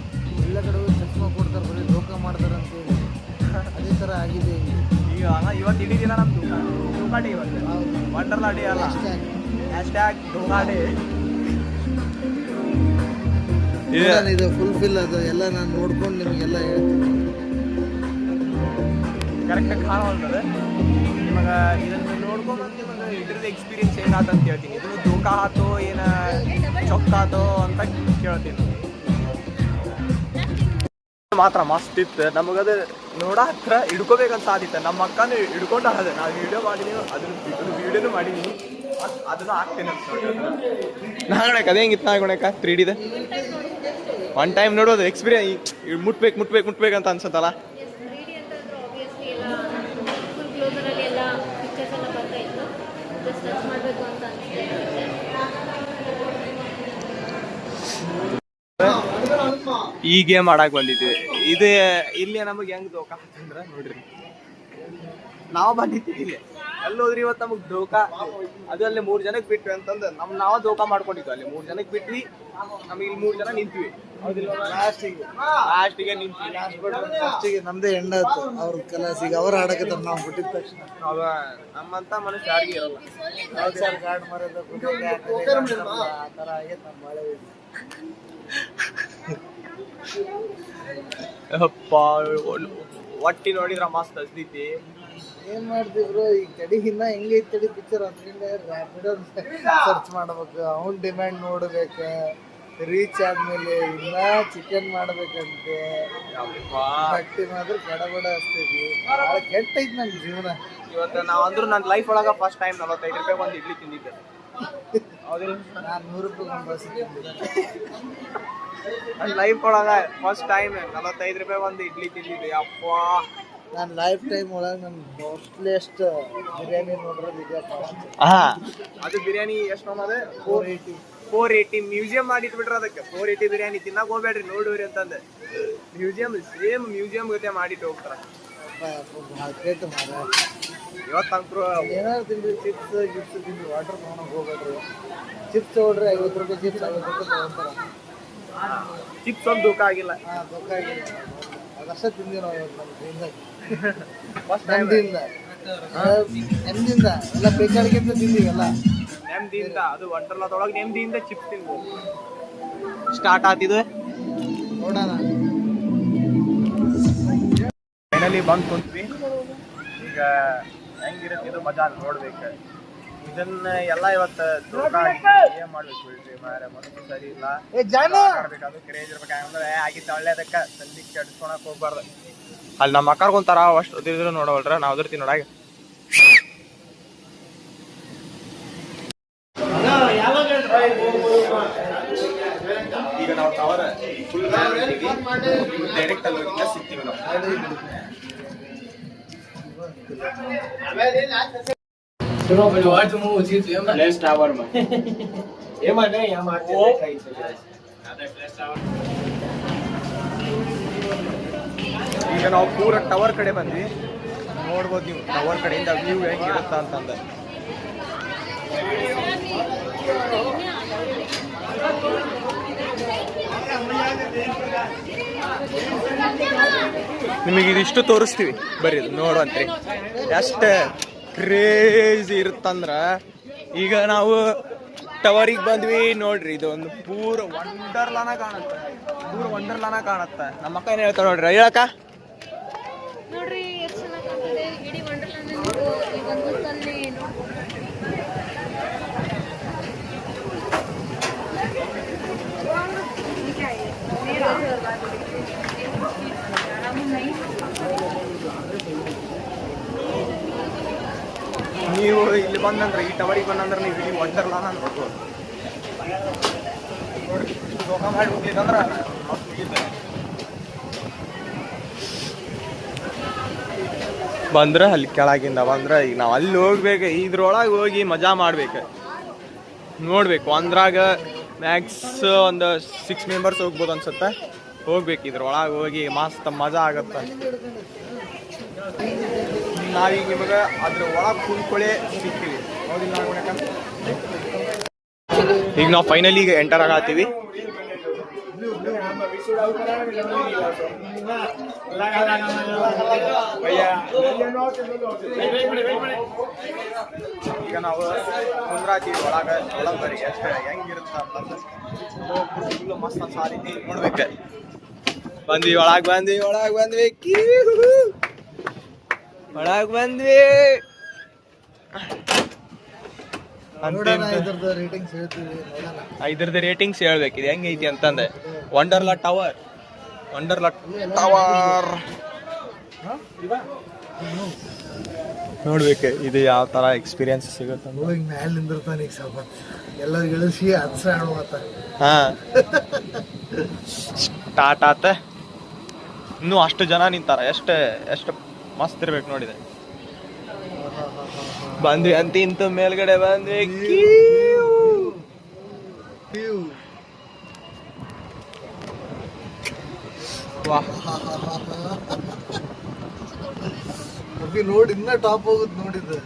[SPEAKER 5] ಎಲ್ಲ ಕಡೆ ಚಸ್ಮಾ ಕೊಡ್ತಾರೆ, ಬರೀ ದೋಖ ಮಾಡ್ತಾರೆ ಅಂತೇಳಿ. ಅದೇ ಥರ ಆಗಿದೆ
[SPEAKER 1] ಈಗ ಇವತ್ತು ಇಡೀ ದಿನ ನಮ್ದು ದೋಖಾ ಡೇ. ಇವತ್ತು ವಂಡರ್ಲಾ ಡೇ ಅಲ್ಲ, ಹ್ಯಾಶ್ಟ್ಯಾಗ್ ದೋಖಾ ಡೇ.
[SPEAKER 5] ಇದು ಫುಲ್ಫಿಲ್ ಅದು ಎಲ್ಲ ನಾನು ನೋಡ್ಕೊಂಡು ನಿಮಗೆಲ್ಲ ಹೇಳ್ತೀನಿ.
[SPEAKER 1] ಕರೆಕ್ಟಾಗಿ ಕಾಣೋಲ್ತದೆ ನಿಮಗೆ. ಇದನ್ನು ನೋಡ್ಕೊಂಬಂದು ನಿಮಗೆ ಇದ್ರದ್ದು ಎಕ್ಸ್ಪೀರಿಯನ್ಸ್ ಏನಾಯ್ತು ಅಂತ ಹೇಳ್ತೀನಿ. ಇದನ್ನು ದೋಖಾ ಆತೋ ಏನು ಚೊಕ್ಕ ಆತೋ ಅಂತ ಕೇಳ್ತೀನಿ. ಮಾತ್ರ ಮಸ್ತ್ ಇತ್ತು. ನಮಗದು ನೋಡ ಹತ್ರ ಹಿಡ್ಕೋಬೇಕಂತ ಸಾಧಿತ್ತು. ನಮ್ಮ ಅಕ್ಕನೂ ಹಿಡ್ಕೊಂಡು ಅದೇ ನಾವು ವಿಡಿಯೋ ಮಾಡಿದೀವಿ, ಅದನ್ನು ವಿಡಿಯೋನು ಮಾಡಿದೀನಿ, ಅದನ್ನು ಹಾಕ್ತೇನೆ ಅಂತ ನಾಗಣಕ. ಅದೇ ಹೆಂಗಿತ್ತು ನಾಗಣಕ 3Dದ ಒನ್ ಟೈಮ್ ನೋಡೋದು ಎಕ್ಸ್ಪೀರಿಯನ್ಸ್. ಮುಟ್ಬೇಕಂತ ಅನ್ಸುತ್ತಲ್ಲ.
[SPEAKER 2] ಫುಲ್ ಗ್ಲೋಬಲಲ್ಲಿ ಎಲ್ಲ ಪಿಕ್ಚರ್ಸ್ ಎಲ್ಲ ಬರ್ತಾ ಇತ್ತು. ಜಸ್ಟ್ ಟಚ್ ಮಾಡಬೇಕು ಅಂತ ಅನಿಸುತ್ತೆ.
[SPEAKER 1] ಈ ಗೇಮ್ ಆಡಕ್ಕೆ ಬಂದಿದ್ವಿ. ಇದು ಇಲ್ಲಿ ನಮಗೆ ಹೆಂಗ್ ದೋಖಾ ಅಂತಂದ್ರೆ ನೋಡ್ರಿ, ನಾವು ಬಂದಿದ್ದೀವಿ ಇಲ್ಲಿ ಎಲ್ಲೋದ್ರಿ ಇವತ್ತು ನಮಗೆ ದೋಖಾ. ಅದು ಅಲ್ಲಿ 3 ಜನಕ್ಕೆ ಬಿಟ್ವಿ ಅಂತಂದು ನಾವು ದೋಖಾ ಮಾಡ್ಕೊಂಡಿದ್ವಿ. ಅಲ್ಲಿ 3 ಜನಕ್ಕೆ ಬಿಟ್ವಿ, ನಮಗೆ ಇಲ್ಲಿ 3 ಜನ ನಿಂತ್ವಿ. ಲಾಸ್ಟಿಗೆ ನಿಂತ್ವಿ.
[SPEAKER 5] ಫಸ್ಟಿಗೆ ನಮ್ದೇ ಎಂಡ ಆಯ್ತು ಅವ್ರ ಕಲಾಸಿಗೆ. ಅವ್ರು ಆಡಕತ್ತಾರ, ನಾವು ಬಿಟ್ಟಿದ ತಕ್ಷಣ
[SPEAKER 1] ನಮ್ಮಂತ ಮನುಷ್ಯ ಯಾರಿಗೆ ಇರಲ್ಲ.
[SPEAKER 5] ಗಾಡ್ ಮರದ ಆ ಥರ ಆಗೈತೆ ನಮ್ಮ ಮಳೆ.
[SPEAKER 1] ಒಟ್ಟಿ ನೋಡಿದ್ರ ಮಸ್ತ್ ಹಸ್ದೈತಿ.
[SPEAKER 5] ಏನ್ ಮಾಡ್ತಿದ್ರು ಈ ಕಡೆಗಿನ್ನ ಹೆಂಗೈತಿ ತಡಿ ಪಿಕ್ಚರ್ ಅದರಿಂದ ರ್ಯಾಪಿಡೋ ಸರ್ಚ್ ಮಾಡ್ಬೇಕು, ಅವ್ನ ಡಿಮ್ಯಾಂಡ್ ನೋಡ್ಬೇಕು, ರೀಚ್ ಆದ್ಮೇಲೆ ಇನ್ನ ಚಿಕನ್ ಮಾಡ್ಬೇಕಂತೆ. ಬಟ್ಟಿ ಮಾತ್ರ ಗಡಬಡ ಹಚ್ತೈತಿ. ಭಾಳ ಕೆಟ್ಟೈತಿ ನನ್ ಜೀವನ.
[SPEAKER 1] ಇವತ್ತು ನಾವು ಅಂದ್ರು ನನ್ನ ಲೈಫ್ ಒಳಗ ಫಸ್ಟ್ ಟೈಮ್ 45 ರೂಪಾಯಿ ಒಂದು ಇಡ್ಲಿ ತಿಂದಿದ್ದೆ.
[SPEAKER 5] ನಾನು 100 ರೂಪಾಯಿ ಒಂದು ಬಸ್ ತಿಂದಿದ್ದೆ.
[SPEAKER 1] ನನ್ನ ಲೈಫ್ ಒಳಗ ಫಸ್ಟ್ ಟೈಮ್ 45 ರೂಪಾಯಿ ಒಂದು ಇಡ್ಲಿ ತಿಂದಿದ್ದೆ. ಅಪ್ಪ
[SPEAKER 5] ನಾನು ಲೈಫ್ ಟೈಮ್ ಒಳಗೆ ನನ್ನ ಕಾಸ್ಟ್ಲಿಯೆಸ್ಟ್ ಬಿರಿಯಾನಿ ನೋಡ್ರದ್ದು ಇದೆಯಪ್ಪ.
[SPEAKER 1] ಅದು ಬಿರಿಯಾನಿ ಎಷ್ಟು ಅನ್ನೋದು 480 ಮ್ಯೂಸಿಯಂ ಮಾಡಿಟ್ಬಿಟ್ರೆ ಅದಕ್ಕೆ 480 ಬಿರಿಯಾನಿ ತಿನ್ನಕ್ ಹೋಗ್ಬೇಡ್ರಿ, ನೋಡ್ರಿ ಅಂತಂದೆ. ಮ್ಯೂಸಿಯಂ ಸೇಮ್ ಮ್ಯೂಸಿಯಂ ಗತೆ ಮಾಡಿಟ್ಟು ಹೋಗ್ತಾರ.
[SPEAKER 5] ಕೇಟ್ ಮಾರ
[SPEAKER 1] ಇವತ್ತಂಕ್ರು
[SPEAKER 5] ಏನಾದ್ರು ತಿಂದ್ರಿ, ಚಿಪ್ಸ್ ಗಿಪ್ಸ್ ತಿಂದ್ರಿ, ವಾಟರ್ ತೊಗೊಂಡೋಗಿ ಹೋಗ್ಬೇಡ್ರಿ. ಚಿಪ್ಸ್ ತೊಗೊಳ್ರಿ, 50 ರೂಪಾಯಿ ಚಿಪ್ಸ್ 50 ರೂಪಾಯಿ ತೊಗೊಂತಾರ.
[SPEAKER 1] ಚಿಪ್ಸ್ ಒಂದು ದೋಖ ಆಗಿಲ್ಲ.
[SPEAKER 5] ದೋಖ ಆಗಿಲ್ಲ. ಅದಷ್ಟೇ ತಿಂದೀವಿ ನಾವು ಇವತ್ತು ನಮ್ಮ ಜೀವನದಾಗ. ನೆಮ್ಮದಿಯಿಂದ ಎಲ್ಲ ಬೇಕಾಡಿಗೆಂತ ತಿಂದೀವಲ್ಲ,
[SPEAKER 1] ನೆಮ್ಮದಿಯಿಂದ. ಅದು ವಂಡರ್ಲಾದೊಳಗೆ ನೆಮ್ಮದಿಯಿಂದ ಚಿಪ್ಸ್ ತಿನ್ಬೋದು. ಸ್ಟಾರ್ಟ್ ಆತಿದ್ವಿ
[SPEAKER 5] ನೋಡೋಣ.
[SPEAKER 1] ಫೈನಲಿ ಬಂದು ಕುಂತ್ವಿ. ಈಗ ಹೆಂಗಿರುತ್ತೆ ಇದು ಮಜಾ ನೋಡ್ಬೇಕು. ಇದನ್ನ ಎಲ್ಲ ಇವತ್ತು ದೋಖ ಏನ್ ಮಾಡ್ಬೇಕು ಬಿಡ್ರಿ ಮಾರ, ಮನಸ್ಸು ಸರಿ ಇಲ್ಲ. ಅದು ಕ್ರೇಜ್ ಇರ್ಬೇಕಂದ್ರೆ ಆಗಿತ್ತು ಒಳ್ಳೇದಕ್ಕೆ ಸಂದಿ ಕೆಡ್ಸ್ಕೊಳಕ್ ಹೋಗ್ಬಾರ್ದು. ಅಲ್ಲಿ ನಮ್ಮ ಅಕ್ಕಾರ್ಗೊಂತಾರ ಅಷ್ಟು ಓದಿದ್ರು ನೋಡವಲ್ರ, ನಾವು ಓದಿರ್ತೀವಿ ನೋಡಾಗ. ಈಗ ನಾವು ಟವರ್ ಫುಲ್ ಡೈರೆಕ್ಟ್ ಅಲ್ಲಿ ಸಿಗ್ತೀವಿ ನಾವು. ಈಗ ನಾವು ಪೂರ ಟವರ್ ಕಡೆ ಬಂದ್ವಿ, ನೋಡ್ಬೋದು ನೀವು ಟವರ್ ಕಡೆಯಿಂದ ವ್ಯೂ ಹೆಂಗಿರುತ್ತ ಅಂತಂದ. ನಿಮಗೆ ಇದಿಷ್ಟು ತೋರಿಸ್ತೀವಿ, ಬರ್ರಿ ನೋಡುವಂತ್ರಿ. ಎಷ್ಟು ಕ್ರೇಜಿ ಇರುತ್ತಂದ್ರ, ಈಗ ನಾವು ಟವರಿಗೆ ಬಂದ್ವಿ ನೋಡ್ರಿ, ಇದು ಒಂದು ಪೂರ ವಂಡರ್ಲಾನ ಕಾಣುತ್ತೆ. ನಮ್ಮ ಅಕ್ಕ ಏನ್ ಹೇಳ್ತಾರ ನೋಡ್ರಿ, ಹೇಳಕ್ಕ
[SPEAKER 2] ನೋಡ್ರಿ ಎಷ್ಟು ಚೆನ್ನಾಗಿ ಕಾಣ್ತಿದೆ ಇಡೀ ವಂಡರ್ಲ್ಯಾಂಡ್. ಈ ಒಂದು ಕಲ್ಲಿ
[SPEAKER 1] ನೀವು ಇಲ್ಲಿ ಬಂದಂದ್ರೆ, ಈ ಟವರಿಗೆ ಬಂದಂದ್ರೆ ನೀವು ಇಡೀ ವಂಡರ್ಲಾನ ನೋಡ್ಬೋದು. ನೋಡ್ರಿ ಜೋಗ ಮಾಡಿ ಹೋಗ್ಲಿಕ್ಕಂದ್ರ ಬಂದ್ರೆ ಅಲ್ಲಿ ಕೆಳಗಿಂದ ಬಂದ್ರೆ, ಈಗ ನಾವು ಅಲ್ಲಿ ಹೋಗ್ಬೇಕು, ಇದ್ರೊಳಗೆ ಹೋಗಿ ಮಜಾ ಮಾಡ್ಬೇಕು, ನೋಡ್ಬೇಕು. ಅಂದ್ರಾಗ ಮ್ಯಾಕ್ಸ್ ಒಂದು 6 ಮೆಂಬರ್ಸ್ ಹೋಗ್ಬೋದು ಅನ್ಸುತ್ತೆ. ಹೋಗ್ಬೇಕು ಇದ್ರೊಳಗೆ ಹೋಗಿ, ಮಸ್ತ್ ಮಜಾ ಆಗತ್ತೆ. ನಾವೀಗ ನಿಮಗೆ ಅದ್ರ ಒಳಗೆ ಕುಂತ್ಕೊಳ್ಳೆ ಸಿಗ್ತೀವಿ. ಈಗ ನಾವು ಫೈನಲಿ ಈಗ ಎಂಟರ್ ಆಗತ್ತೀವಿ. ಈಗ ನಾವು ಕುಂದ್ರಾತೀವಿ ಒಳಗರಿ ಎಷ್ಟು ಹೆಂಗಿರುತ್ತ ಅಂತಂದ್ರೆ ಮಸ್ತ್ ಸಾರಿತಿ ನೋಡ್ಬೇಕು. ಬಂದ್ವಿ ಒಳಗ್ ಬಂದ್ವಿ ಇದ್ರದ್ದು ರೇಟಿಂಗ್ಸ್ ಹೇಳ್ಬೇಕಿದೆ ಹೆಂಗೈತಿ ಅಂತಂದೆ. ವಂಡರ್ಲಾ ಟವರ್ ನೋಡ್ಬೇಕು ಇದು ಯಾವ ತರ ಎಕ್ಸ್ಪೀರಿಯನ್ಸ್ ಸಿಗುತ್ತೆ. ಹಾ ಸ್ಟಾರ್ಟ್ ಆತ, ಇನ್ನೂ ಅಷ್ಟು ಜನ ನಿಂತಾರ. ಎಷ್ಟು ಮಸ್ತ್ ಇರ್ಬೇಕು ನೋಡಿದೆ. ಬಂದ್ವಿ ಅಂತ ಇಂತ ಮೇಲ್ಗಡೆ ಬಂದ್ವಿ.
[SPEAKER 5] ನೋಡಿ ಇನ್ನ ಟಾಪ್ ಹೋಗುದು ನೋಡಿದ್ದು.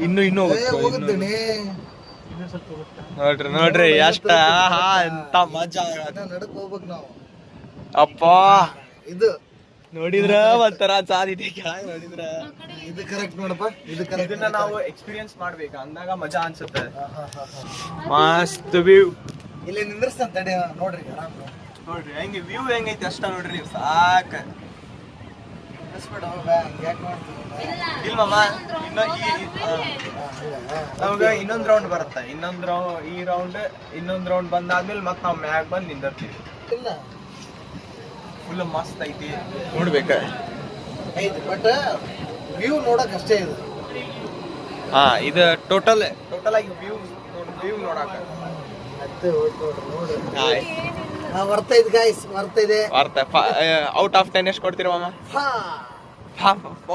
[SPEAKER 1] ಇನ್ನು ನೋಡ್ರಿ ಎಷ್ಟ ಎಂತ ಮಜಾ
[SPEAKER 5] ನಡಕ್ ಹೋಗ್ಬೇಕು ನಾವು.
[SPEAKER 1] ಅಪ್ಪ
[SPEAKER 5] ಇದು
[SPEAKER 1] ನೋಡಿದ್ರ ಒಂಥರ ಸಾಧ್ಯತೆ ಕೆಳಗೆ ನೋಡಿದ್ರ
[SPEAKER 5] ಇದು ಕರೆಕ್ಟ್ ನೋಡಪ್ಪ, ಇದು ಕರೆಕ್ಟ್.
[SPEAKER 1] ಇದನ್ನ ನಾವು ಎಕ್ಸ್ಪೀರಿಯನ್ಸ್ ಮಾಡ್ಬೇಕು, ಅಂದಾಗ ಮಜಾ ಅನ್ಸುತ್ತೆ. ಮಸ್ತ್ ವ್ಯೂ.
[SPEAKER 5] ಇಲ್ಲಿ ನಿಂದ್ರಸ್ತಾನ ತಡಿ, ನೋಡ್ರಿ
[SPEAKER 1] ನೋಡ್ರಿ ಹೆಂಗೆ ವ್ಯೂ ಹೆಂಗೈತಿ ಅಷ್ಟ ನೋಡ್ರಿ ನೀವು, ಸಾಕ. ಇಲ್ಲ ಮಾಮ, ನಮ್ಗ ಇನ್ನೊಂದ್ ರೌಂಡ್ ಬರುತ್ತೆ. ಇನ್ನೊಂದ್ ರೌಂಡ್ ಬಂದಾದ್ಮೇಲೆ ಮತ್ ನಾವ್ ಮ್ಯಾಗ್ ಬಂದ್ ನಿಂದಿರ್ತೀವಿ. ಫುಲ್ ಮಸ್ತ್ ಐತಿ, ನೋಡ್ಬೇಕ
[SPEAKER 5] ಐತಿ. ಬಟ್ ವ್ಯೂ ನೋಡಕ್ ಅಷ್ಟೇ ಇದು.
[SPEAKER 1] ಹಾ, ಇದು ಟೋಟಲ್ ಆಗಿ ವ್ಯೂ ನೋಡಾಕ
[SPEAKER 5] ಬರ್ತೈತಿ ಗಾಯ್ಸ್, ಬರ್ತಿದೆ.
[SPEAKER 1] ಔಟ್ ಆಫ್ 10 ಎಷ್ಟು ಕೊಡ್ತೀರ ಮಾಮ?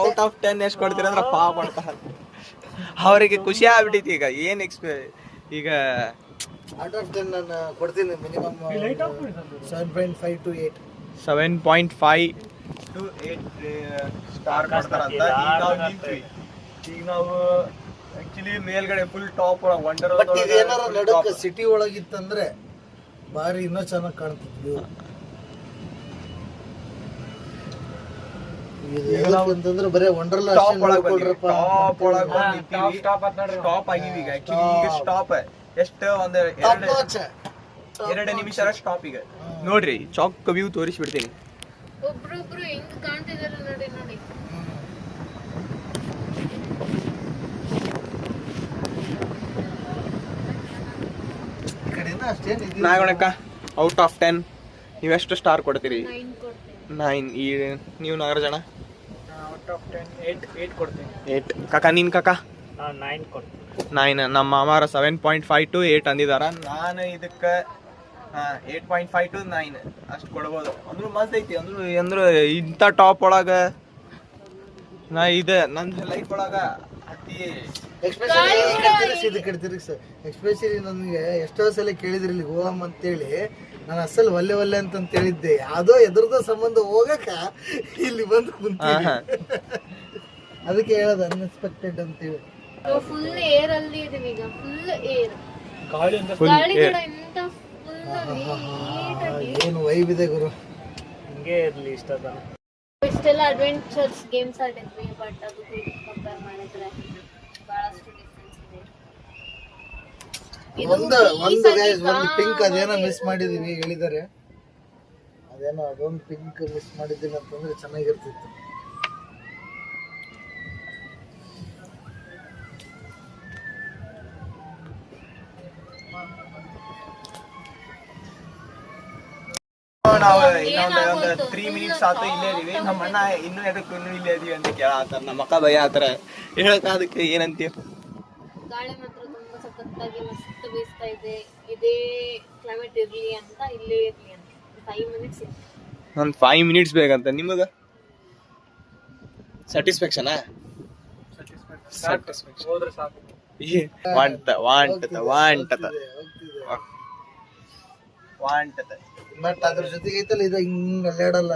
[SPEAKER 1] ಔಟ್ ಆಫ್ 10 ಎಷ್ಟು ಕೊಡ್ತೀರ ಅಂದ್ರೆ ಪಾ ಮಾಡ್ತಾರ. ಅವರಿಗೆ ಖುಷಿ ಆಗ್ಬಿಟ್ಟೈತಿ. ಈಗ ಏನ್ ಈಗ
[SPEAKER 5] ಔಟ್ ಆಫ್ 10 ನಾನು ಕೊಡ್ತೀನಿ ಮಿನಿಮಮ್ 7.5 to 8.
[SPEAKER 1] 7.5 to 8 ಸ್ಟಾರ್ ಕೊಡ್ತಾರಂತ. ಈಗ ನಾವು ಆಕ್ಚುಲಿ ಮೇಲ್ಗಡೆ ಫುಲ್ ಟಾಪ್ ಒಳಗೆ ವಂಡರ್.
[SPEAKER 5] ಬಟ್ ಇದು ಏನಾರ ನಡಕ ಸಿಟಿ ಒಳಗಿತ್ತಂದ್ರೆ ಬಾರಿ ಇನ್ನೂ ಚೆನ್ನಾಗಿ ಕಾಣ್ತಿದ್ವಿ. ಅಂತಂದ್ರೆ ಬರೇ ವಂಡರ್ಲಾ
[SPEAKER 1] ಸ್ಟಾಪ್ ಆಗಿವಿ. ಈಗ ಆಕ್ಚುಲಿ ಈಗ ಸ್ಟಾಪ್ ಎಷ್ಟು ಒಂದು 2 ನಿಮಿಷ ಸ್ಟಾಪ್. ಈಗ ನೋಡ್ರಿ ಚಾಕ್ ವ್ಯೂ ತೋರಿಸ್ಬಿಡ್ತೀನಿ.
[SPEAKER 2] ಒಬ್ರೊಬ್ರು ಹೆಂಗ್ ಕಾಣ್ತಿದಾರೆ ನೋಡಿ.
[SPEAKER 1] ನಾಗಣಕ್ಕ ಔಟ್ ಆಫ್ 10 ನೀವೆಷ್ಟು ಸ್ಟಾರ್ ಕೊಡ್ತೀರಿ? 9. ಈ ನೀವು ನಾಗರಾಜಣ್ಣ?
[SPEAKER 3] ಔಟ್ ಆಫ್ 10 8 ಕೊಡ್ತೀನಿ.
[SPEAKER 1] 8. ಕಾಕ ನೀನ್ ಕಾಕ?
[SPEAKER 3] 9 ಕೊಡ್ತೀನಿ.
[SPEAKER 1] 9. ನಮ್ಮ ಮಾಮಾರ 7.5 to 8 ಅಂದಿದಾರ. ನಾನು ಇದಕ್ಕೆ 8.5 to 9 ಅಷ್ಟು ಕೊಡ್ಬೋದು. ಅಂದ್ರೂ ಮಸ್ತ್ ಐತಿ. ಅಂದ್ರೂ ಇಂಥ ಟಾಪ್ ಒಳಗೆ ನಾ ನನ್ನ ಲೈಫ್ ಒಳಗ ಅತಿ
[SPEAKER 5] ಎಕ್ಸ್ಪೆಷಲಿ ನನಗೆ ಎಷ್ಟೋ ಸಲ ಕೇಳಿದ್ರಿ ಇಲ್ಲಿ ಹೋಗಮ್ ಅಂತೇಳಿ ನಾನು ಅಸಲ್ ಒಲ್ಲೆ ಅಂತ ಹೇಳಿದ್ದೆ. ಯಾವುದೋ ಎದುರ್ದೋ ಸಂಬಂಧ ಹೋಗಕ್ಕ ಇಲ್ಲಿ ಬಂದು ಕುಂತೀನಿ. ಅದಕ್ಕೆ ಹೇಳೋದು ಅನ್ಎಕ್ಸ್ಪೆಕ್ಟೆಡ್ ಅಂತೇಳಿ.
[SPEAKER 2] ಫುಲ್ ಏರ್ ಅಲ್ಲಿ ಇದೀವಿ ಈಗ. ಫುಲ್ ಏರ್ ಗಾಳಿ ಕೂಡ ಎಂತ ಫುಲ್
[SPEAKER 5] ಏನು ವೈಬ್ ಇದೆ ಗುರು.
[SPEAKER 3] ಹಿಂಗೆ ಇರ್ಲಿ ಇಷ್ಟ ತಾನೆ.
[SPEAKER 2] ಇಷ್ಟೆಲ್ಲ ಅಡ್ವೆಂಚರ್ಸ್ ಗೇಮ್ಸ್ ಆಡಿದ್ವಿ, ಬಟ್ ಅದು ಕಂಪೇರ್ ಮಾಡಿದ್ರೆ ಬಹಳಷ್ಟು ಡಿಫ್ರೆನ್ಸ್ ಇದೆ.
[SPEAKER 5] ಒಂದು ಪಿಂಕ್ ಅದೇನೋ ಮಿಸ್ ಮಾಡಿದೀವಿ ಹೇಳಿದ್ದಾರೆ. ಅದೇನೋ ಅದೊಂದು ಪಿಂಕ್ ಮಿಸ್ ಮಾಡಿದ್ದೀವಿ ಅಂತಂದ್ರೆ ಚೆನ್ನಾಗಿರ್ತಿತ್ತು.
[SPEAKER 1] ನಾವು ಇನ್ನೊಂದು 3 ಮಿನಿಟ್ಸ್ ಆತು ಇಲ್ಲೇ ಇದೀವಿ. ನಮ್ಮ ಅಣ್ಣ ಇನ್ನೂ ಇಲ್ಲೇ ಇದೀವಿ ಅಂತ ಕೇಳತ್ತಾರ. ನಮ್ಮ ಅಕ್ಕ ಭಯ ಆತರ ಹೇಳಕ್ಕ. ಅದಕ್ಕೆ ಏನಂತೀವಿ?
[SPEAKER 2] ಗಾಳಿ ಮಾತ್ರ ತುಂಬಾ ಸಖತ್ತಾಗಿ ಮಸ್ತ್ ಬೀಸ್ತಾ ಇದೆ. ಇದೇ ಕ್ಲೈಮೇಟ್ ಇರ್ಲಿ ಅಂತ ಇಲ್ಲೇ ಇರ್ಲಿ ಅಂತ 5 ಮಿನಿಟ್ಸ್.
[SPEAKER 1] ನಾನು 5 ಮಿನಿಟ್ಸ್ ಬೇಕಂತ. ನಿಮಗ ಸ್ಯಾಟಿಸ್ಫ್ಯಾಕ್ಷನ್
[SPEAKER 4] ಹೋದ್ರೆ ಸಾಕು.
[SPEAKER 1] ವಾಂಟತ
[SPEAKER 5] ಬಟ್ ಅದ್ರ ಜೊತೆಗೆ ಐತಲ್ಲ ಇದು ಹಿಂಗ್ ಅಲ್ಲಾಡಲ್ಲ.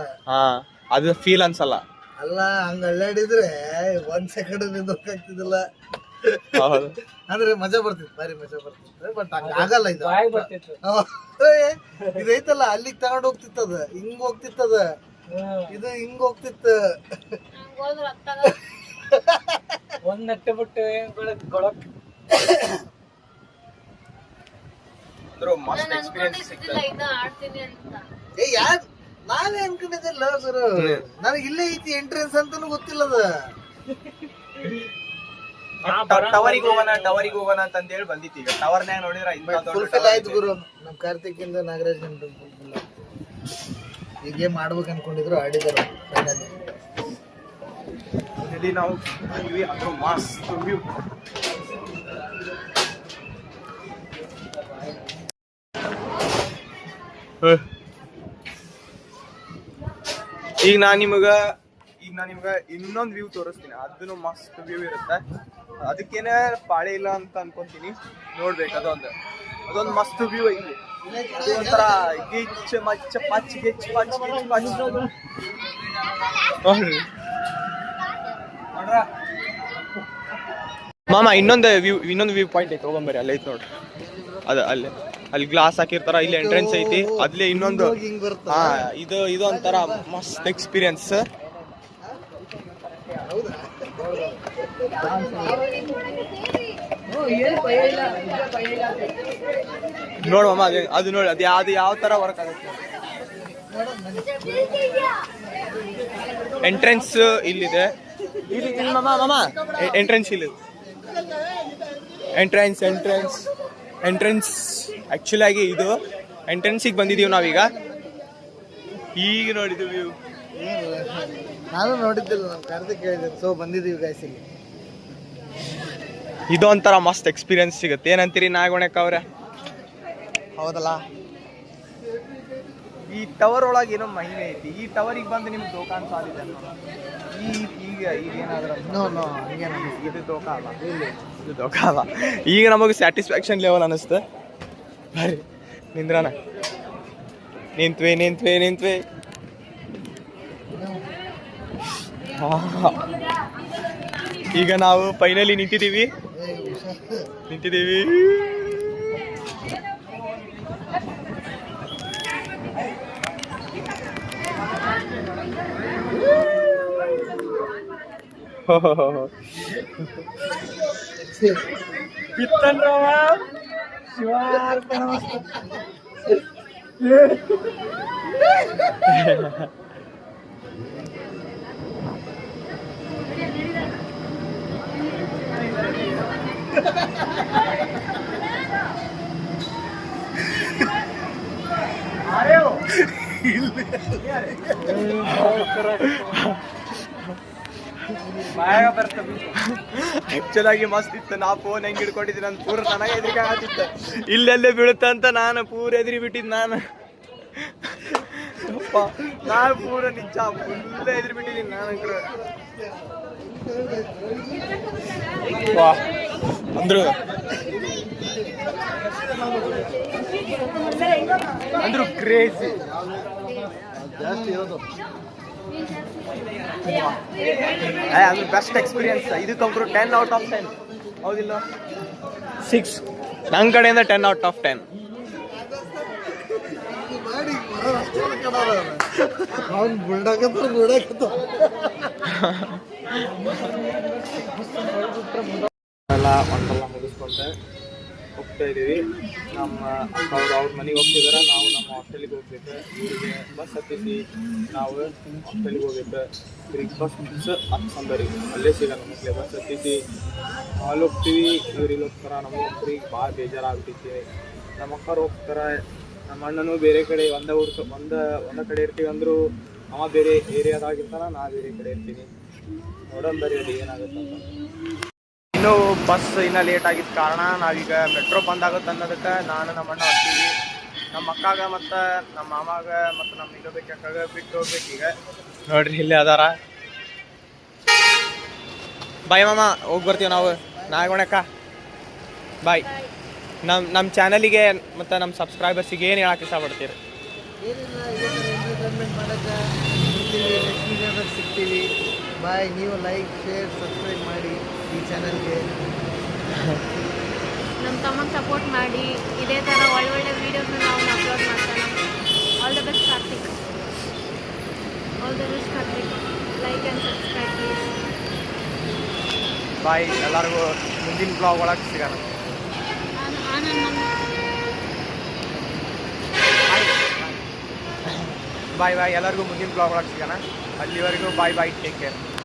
[SPEAKER 1] ಅದು ಫೀಲ್ ಅನ್ಸಲ್ಲ.
[SPEAKER 5] ಅಲ್ಲ ಹಂಗ ಅಲ್ಲಾಡಿದ್ರೆ 1 ಸೆಕೆಂಡ್ ನಿಂದೋಗ್ತಿದ್ದಿಲ್ಲ. ಅಂದ್ರೆ ಮಜಾ ಬರ್ತಿತ್ತು, ಭಾರಿ ಮಜಾ ಬರ್ತಿತ್ತು. ಬಟ್ ಹಂಗ ಆಗಲ್ಲ ಇದು. ಇದೈತಲ್ಲ ಅಲ್ಲಿಗೆ ತಗೊಂಡ್ ಹೋಗ್ತಿತ್ತದ, ಹಿಂಗ್ ಹೋಗ್ತಿತ್ತದ, ಇದು ಹಿಂಗ್ ಹೋಗ್ತಿತ್ತು.
[SPEAKER 4] ಒಂದ್ ನಟ್ಟೆ ಬಿಟ್ಟು ಗೊಳಕ್
[SPEAKER 1] ಮಸ್ತ್ ಎಕ್ಸ್ಪೀರಿಯನ್ಸ್ ಸಿಗ್ತದೆ.
[SPEAKER 5] ನಾವೇ ಅನ್ಕೊಂಡಿದ್ದಿಲ್ಲ ಸರ್. ನನಗೆ ಇಲ್ಲೇ ಐತಿ ಎಂಟ್ರೆನ್ಸ್ ಅಂತಾನು ಗೊತ್ತಿಲ್ಲದ.
[SPEAKER 1] ಟವರಿಗೆ ಹೋಗೋಣ ಅಂತ ಹೇಳಿ ಬಂದಿತ್ತು. ಈಗ ಟವರ್ನ್ಯಾಗ ನೋಡಿದ್ರೆ
[SPEAKER 5] ಫುಲ್ಫಿಲ್ ಆಯ್ತು ಗುರು. ನಮ್ ಕಾರ್ತಿಕ್ ಇಂದ ನಾಗರಾಜ್ ಟೆಂಪಲ್ ಫುಲ್ಫಿಲ್ ಆಯ್ತು. ಹೀಗೆ ಮಾಡ್ಬೇಕು ಅನ್ಕೊಂಡಿದ್ರು, ಆಡಿದಾರೆ
[SPEAKER 1] ಇಲ್ಲಿ ನಾವು ಅದು ಮಸ್ತ್ ವ್ಯೂ. ಈಗ ನಾ ನಿಮಗ ಇನ್ನೊಂದು ವ್ಯೂ ತೋರಿಸ್ತೀನಿ. ಅದನ್ನು ಮಸ್ತ್ ವ್ಯೂ ಇರುತ್ತೆ. ಅದಕ್ಕೇನೆ ಪಾಳೆ ಇಲ್ಲ ಅಂತ ಅನ್ಕೊಂತೀನಿ. ನೋಡ್ಬೇಕು. ಅದೊಂದು ಮಸ್ತ್ ವ್ಯೂ ಐತಿ. ಅದು ಒಂಥರ ಗಿಚ್ ಮಚ್ಚ ಪಚ್ ಗಿಚ್ ಪಚ್ ಗಿಚ್ ಪಚ್. ಮಾಮ ಇನ್ನೊಂದು ವ್ಯೂ ಪಾಯಿಂಟ್ ಐತಿ. ಹೋಗಂಬರಿ ಅಲ್ಲಿ ಐತಿ ನೋಡ್ರಿ. ಅಲ್ಲಿ ಗ್ಲಾಸ್ ಹಾಕಿರ್ತಾರ. ಇಲ್ಲಿ ಎಂಟ್ರೆನ್ಸ್ ಐತಿ. ಅದ್ಲೇ ಇನ್ನೊಂದು ಇದು ಒಂಥರ ಮಸ್ತ್ ಎಕ್ಸ್ಪೀರಿಯನ್ಸ್. ನೋಡುವ ಅದು ನೋಡಿ ಅದು ಯಾವ ತರ ವರ್ಕ್ ಆಗುತ್ತೆ. ಎಂಟ್ರೆನ್ಸ್ ಇಲ್ಲಿದೆ. ಮಾಮ ಎಂಟ್ರೆನ್ಸ್ ಇಲ್ಲಿ. ಎಂಟ್ರೆನ್ಸ್ ಆಕ್ಚುಲಿ ಆಗಿ ಇದು ಎಂಟ್ರೆನ್ಸಿಗೆ ಬಂದಿದೀವಿ ನಾವೀಗ. ಈಗ ನೋಡಿದ್ವಿ ವ್ಯೂ.
[SPEAKER 5] ನಾನು ನೋಡಿದ್ದಿಲ್ಲ, ನಮ್ಮ ಕಾರ್ತಿಕ್ ಹೇಳಿದ್ರು. ಸೊ ಬಂದಿದ್ದೀವಿ ಗೈಸ್ ಇಲ್ಲಿ.
[SPEAKER 1] ಇದು ಒಂಥರ ಮಸ್ತ್ ಎಕ್ಸ್ಪೀರಿಯನ್ಸ್ ಸಿಗುತ್ತೆ. ಏನಂತೀರಿ ನಾಗವಣಕ್ಕ ಅವ್ರೆ? ಹೌದಲ್ಲ. ಈ ಟವರ್ ಒಳಗೆ ಏನೋ ಮಹಿಮೆ ಐತಿ. ಈ ಟವರಿಗೆ ಬಂದು ನಿಮ್ಗೆ ದೋಕಾನ್ ಸಾಲಿದೆ ಈಗ ಏನಾದ್ರು ಇದು ದೋಖಾ ಅಲ್ಲ. ಇದು ದೋಖಾ ಅಲ್ಲ. ಈಗ ನಮಗೆ ಸ್ಯಾಟಿಸ್ಫ್ಯಾಕ್ಷನ್ ಲೆವೆಲ್ ಅನ್ನಿಸ್ತು. ಬರ್ರಿ ನಿಂದ್ರಣ. ನಿಂತ್ವೆ. ಈಗ ನಾವು ಫೈನಲಿ ನಿಂತಿದ್ದೀವಿ. ಆಕ್ಚುಲ್ ಆಗಿ ಮಸ್ತ್ ಇತ್ತು. ನಾ ಫೋನ್ ಹೆಂಗ್ ಹಿಡ್ಕೊಂಡಿದ್ದೀನಿ ಅಂತ ಪೂರ ನನಗೆ ಹೆದರಿಕೆ ಆಗತ್ತಿತ್ತು. ಇಲ್ಲೆಲ್ಲೇ ಬೀಳುತ್ತ ಅಂತ ನಾನು ಪೂರ ಎದುರಿ ಬಿಟ್ಟಿದ್ದು. ನಾನು ಪೂರ ನಿಜ ಫುಲ್ ಎದುರಿ ಬಿಟ್ಟಿದ್ದೀನಿ. ನಾನು ವಾ ಅಂದ್ರು ಕ್ರೇಜಿ
[SPEAKER 5] ಜಾಸ್ತಿ ಇರೋದು
[SPEAKER 1] ಅದು ಬೆಸ್ಟ್ ಎಕ್ಸ್ಪೀರಿಯನ್ಸ್. ಇದಕ್ಕಂತೂ 10 ಔಟ್ ಆಫ್ 10 ಹೌದಿಲ್ಲ? 6 ನನ್ನ ಕಡೆಯಿಂದ 10 ಔಟ್ ಆಫ್ 10.
[SPEAKER 5] ಅವ್ನು ಗುಡಾಕತ್ತ
[SPEAKER 1] ಎಲ್ಲ ಒಂದೆಲ್ಲ ಮುಗಿಸ್ಕೊಂಡೆ ಹೋಗ್ತಾ ಇದ್ದೀವಿ. ನಮ್ಮ ಅವ್ರ ಮನೆಗೆ ಹೋಗ್ತಿದಾರೆ, ನಾವು ನಮ್ಮ ಹಾಸ್ಟೆಲಿಗೆ ಹೋಗ್ಬೇಕು. ಇವರಿಗೆ ಬಸ್ ಹತ್ತಿಸಿ ನಾವು ಹಾಸ್ಟೆಲಿಗೆ ಹೋಗ್ಬೇಕು. ಇವ್ರಿಗೆ ಬಸ್ ಹತ್ಸಂದರಿ ಅಲ್ಲೇ ಸಿಗೋಣ ಮಕ್ಕಳಿಗೆ ಬಸ್ ಹತ್ತಿಸಿ ಅಲ್ಲಿ ಹೋಗ್ತೀವಿ. ಇವ್ರು ಇಲ್ಲಿ ಹೋಗ್ತಾರೆ, ನಮಗೆ ಒಬ್ಬರಿಗೆ ಭಾಳ ಬೇಜಾರಾಗ್ಬಿಟ್ಟಿದೆ. ನಮ್ಮ ಅಕ್ಕರು ಹೋಗ್ತಾರೆ, ನಮ್ಮ ಅಣ್ಣನೂ ಬೇರೆ ಕಡೆ ಒಂದೇ ಕಡೆ ಇರ್ತೀವಿ ಅಂದರೂ ಅವ ಬೇರೆ ಏರಿಯಾದಾಗಿರ್ತಾನ, ನಾ ಬೇರೆ ಕಡೆ ಇರ್ತೀನಿ. ನೋಡೋಣ ಬರೀ ಅದು ಏನಾಗುತ್ತೆ ಅಂತ. ಇನ್ನೂ ಬಸ್ ಇನ್ನೂ ಲೇಟ್ ಆಗಿದ್ದ ಕಾರಣ ನಾವೀಗ ಮೆಟ್ರೋ ಬಂದಾಗುತ್ತೆ ಅನ್ನೋದಕ್ಕೆ ನಾನು ನಮ್ಮ ಅಣ್ಣ ಹೋಗ್ತೀವಿ. ನಮ್ಮ ಅಕ್ಕಾಗ ಮತ್ತು ನಮ್ಮ ಮಾಮಾಗ ಮತ್ತು ನಮ್ಮ ಇನ್ನೊಬ್ಬಕ್ಕೆ ಅಕ್ಕಾಗ ಬಿಟ್ಟು ಹೋಗ್ಬೇಕು ಈಗ. ನೋಡ್ರಿ ಇಲ್ಲೇ ಅದಾರ. ಬಾಯ್ ಮಾಮ, ಹೋಗಿ ಬರ್ತೀವಿ ನಾವು. ನಾಗೋಣಕ್ಕ ಬಾಯ್. ನಮ್ಮ ಚಾನಲಿಗೆ ಮತ್ತು ನಮ್ಮ ಸಬ್ಸ್ಕ್ರೈಬರ್ಸಿಗೆ ಏನು ಹೇಳಕ್ಕೆ ಇಷ್ಟಪಡ್ತೀರಿ?
[SPEAKER 5] ಏನಿಲ್ಲ, ಎಂಟರ್ಟೈನ್ಮೆಂಟ್ ಮಾಡೋಕ್ಕೆ ಸಿಗ್ತೀವಿ, ನೆಕ್ಸ್ಟ್ ವೀಡಿಯೋದಾಗ ಸಿಗ್ತೀವಿ. ಬಾಯ್. ನೀವು ಲೈಕ್, ಶೇರ್, ಸಬ್ಸ್ಕ್ರೈಬ್ ಮಾಡಿ ಈ ಚಾನಲ್ಗೆ.
[SPEAKER 2] ನಮ್ಮ ತಮ್ಮಗೆ ಸಪೋರ್ಟ್ ಮಾಡಿ. ಇದೇ ಥರ ಒಳ್ಳೊಳ್ಳೆ ವೀಡಿಯೋಸ್ನ ನಾವು ಅಪ್ಲೋಡ್ ಮಾಡ್ತಾನೆ. All the best Karthik. All the best Karthik. Like and subscribe please.
[SPEAKER 1] Bye. ಎಲ್ಲರಿಗೂ ಮುಂದಿನ ಬ್ಲಾಗ್ ಒಳಗೆ ಸಿಗೋಣ. ಬಾಯ್ ಬಾಯ್. ಎಲ್ಲರಿಗೂ ಮುಂದಿನ ಬ್ಲಾಗ್ ಒಳಗೆ ಸಿಗೋಣ. ಅಲ್ಲಿವರೆಗೂ ಬಾಯ್ ಬಾಯ್. Take care.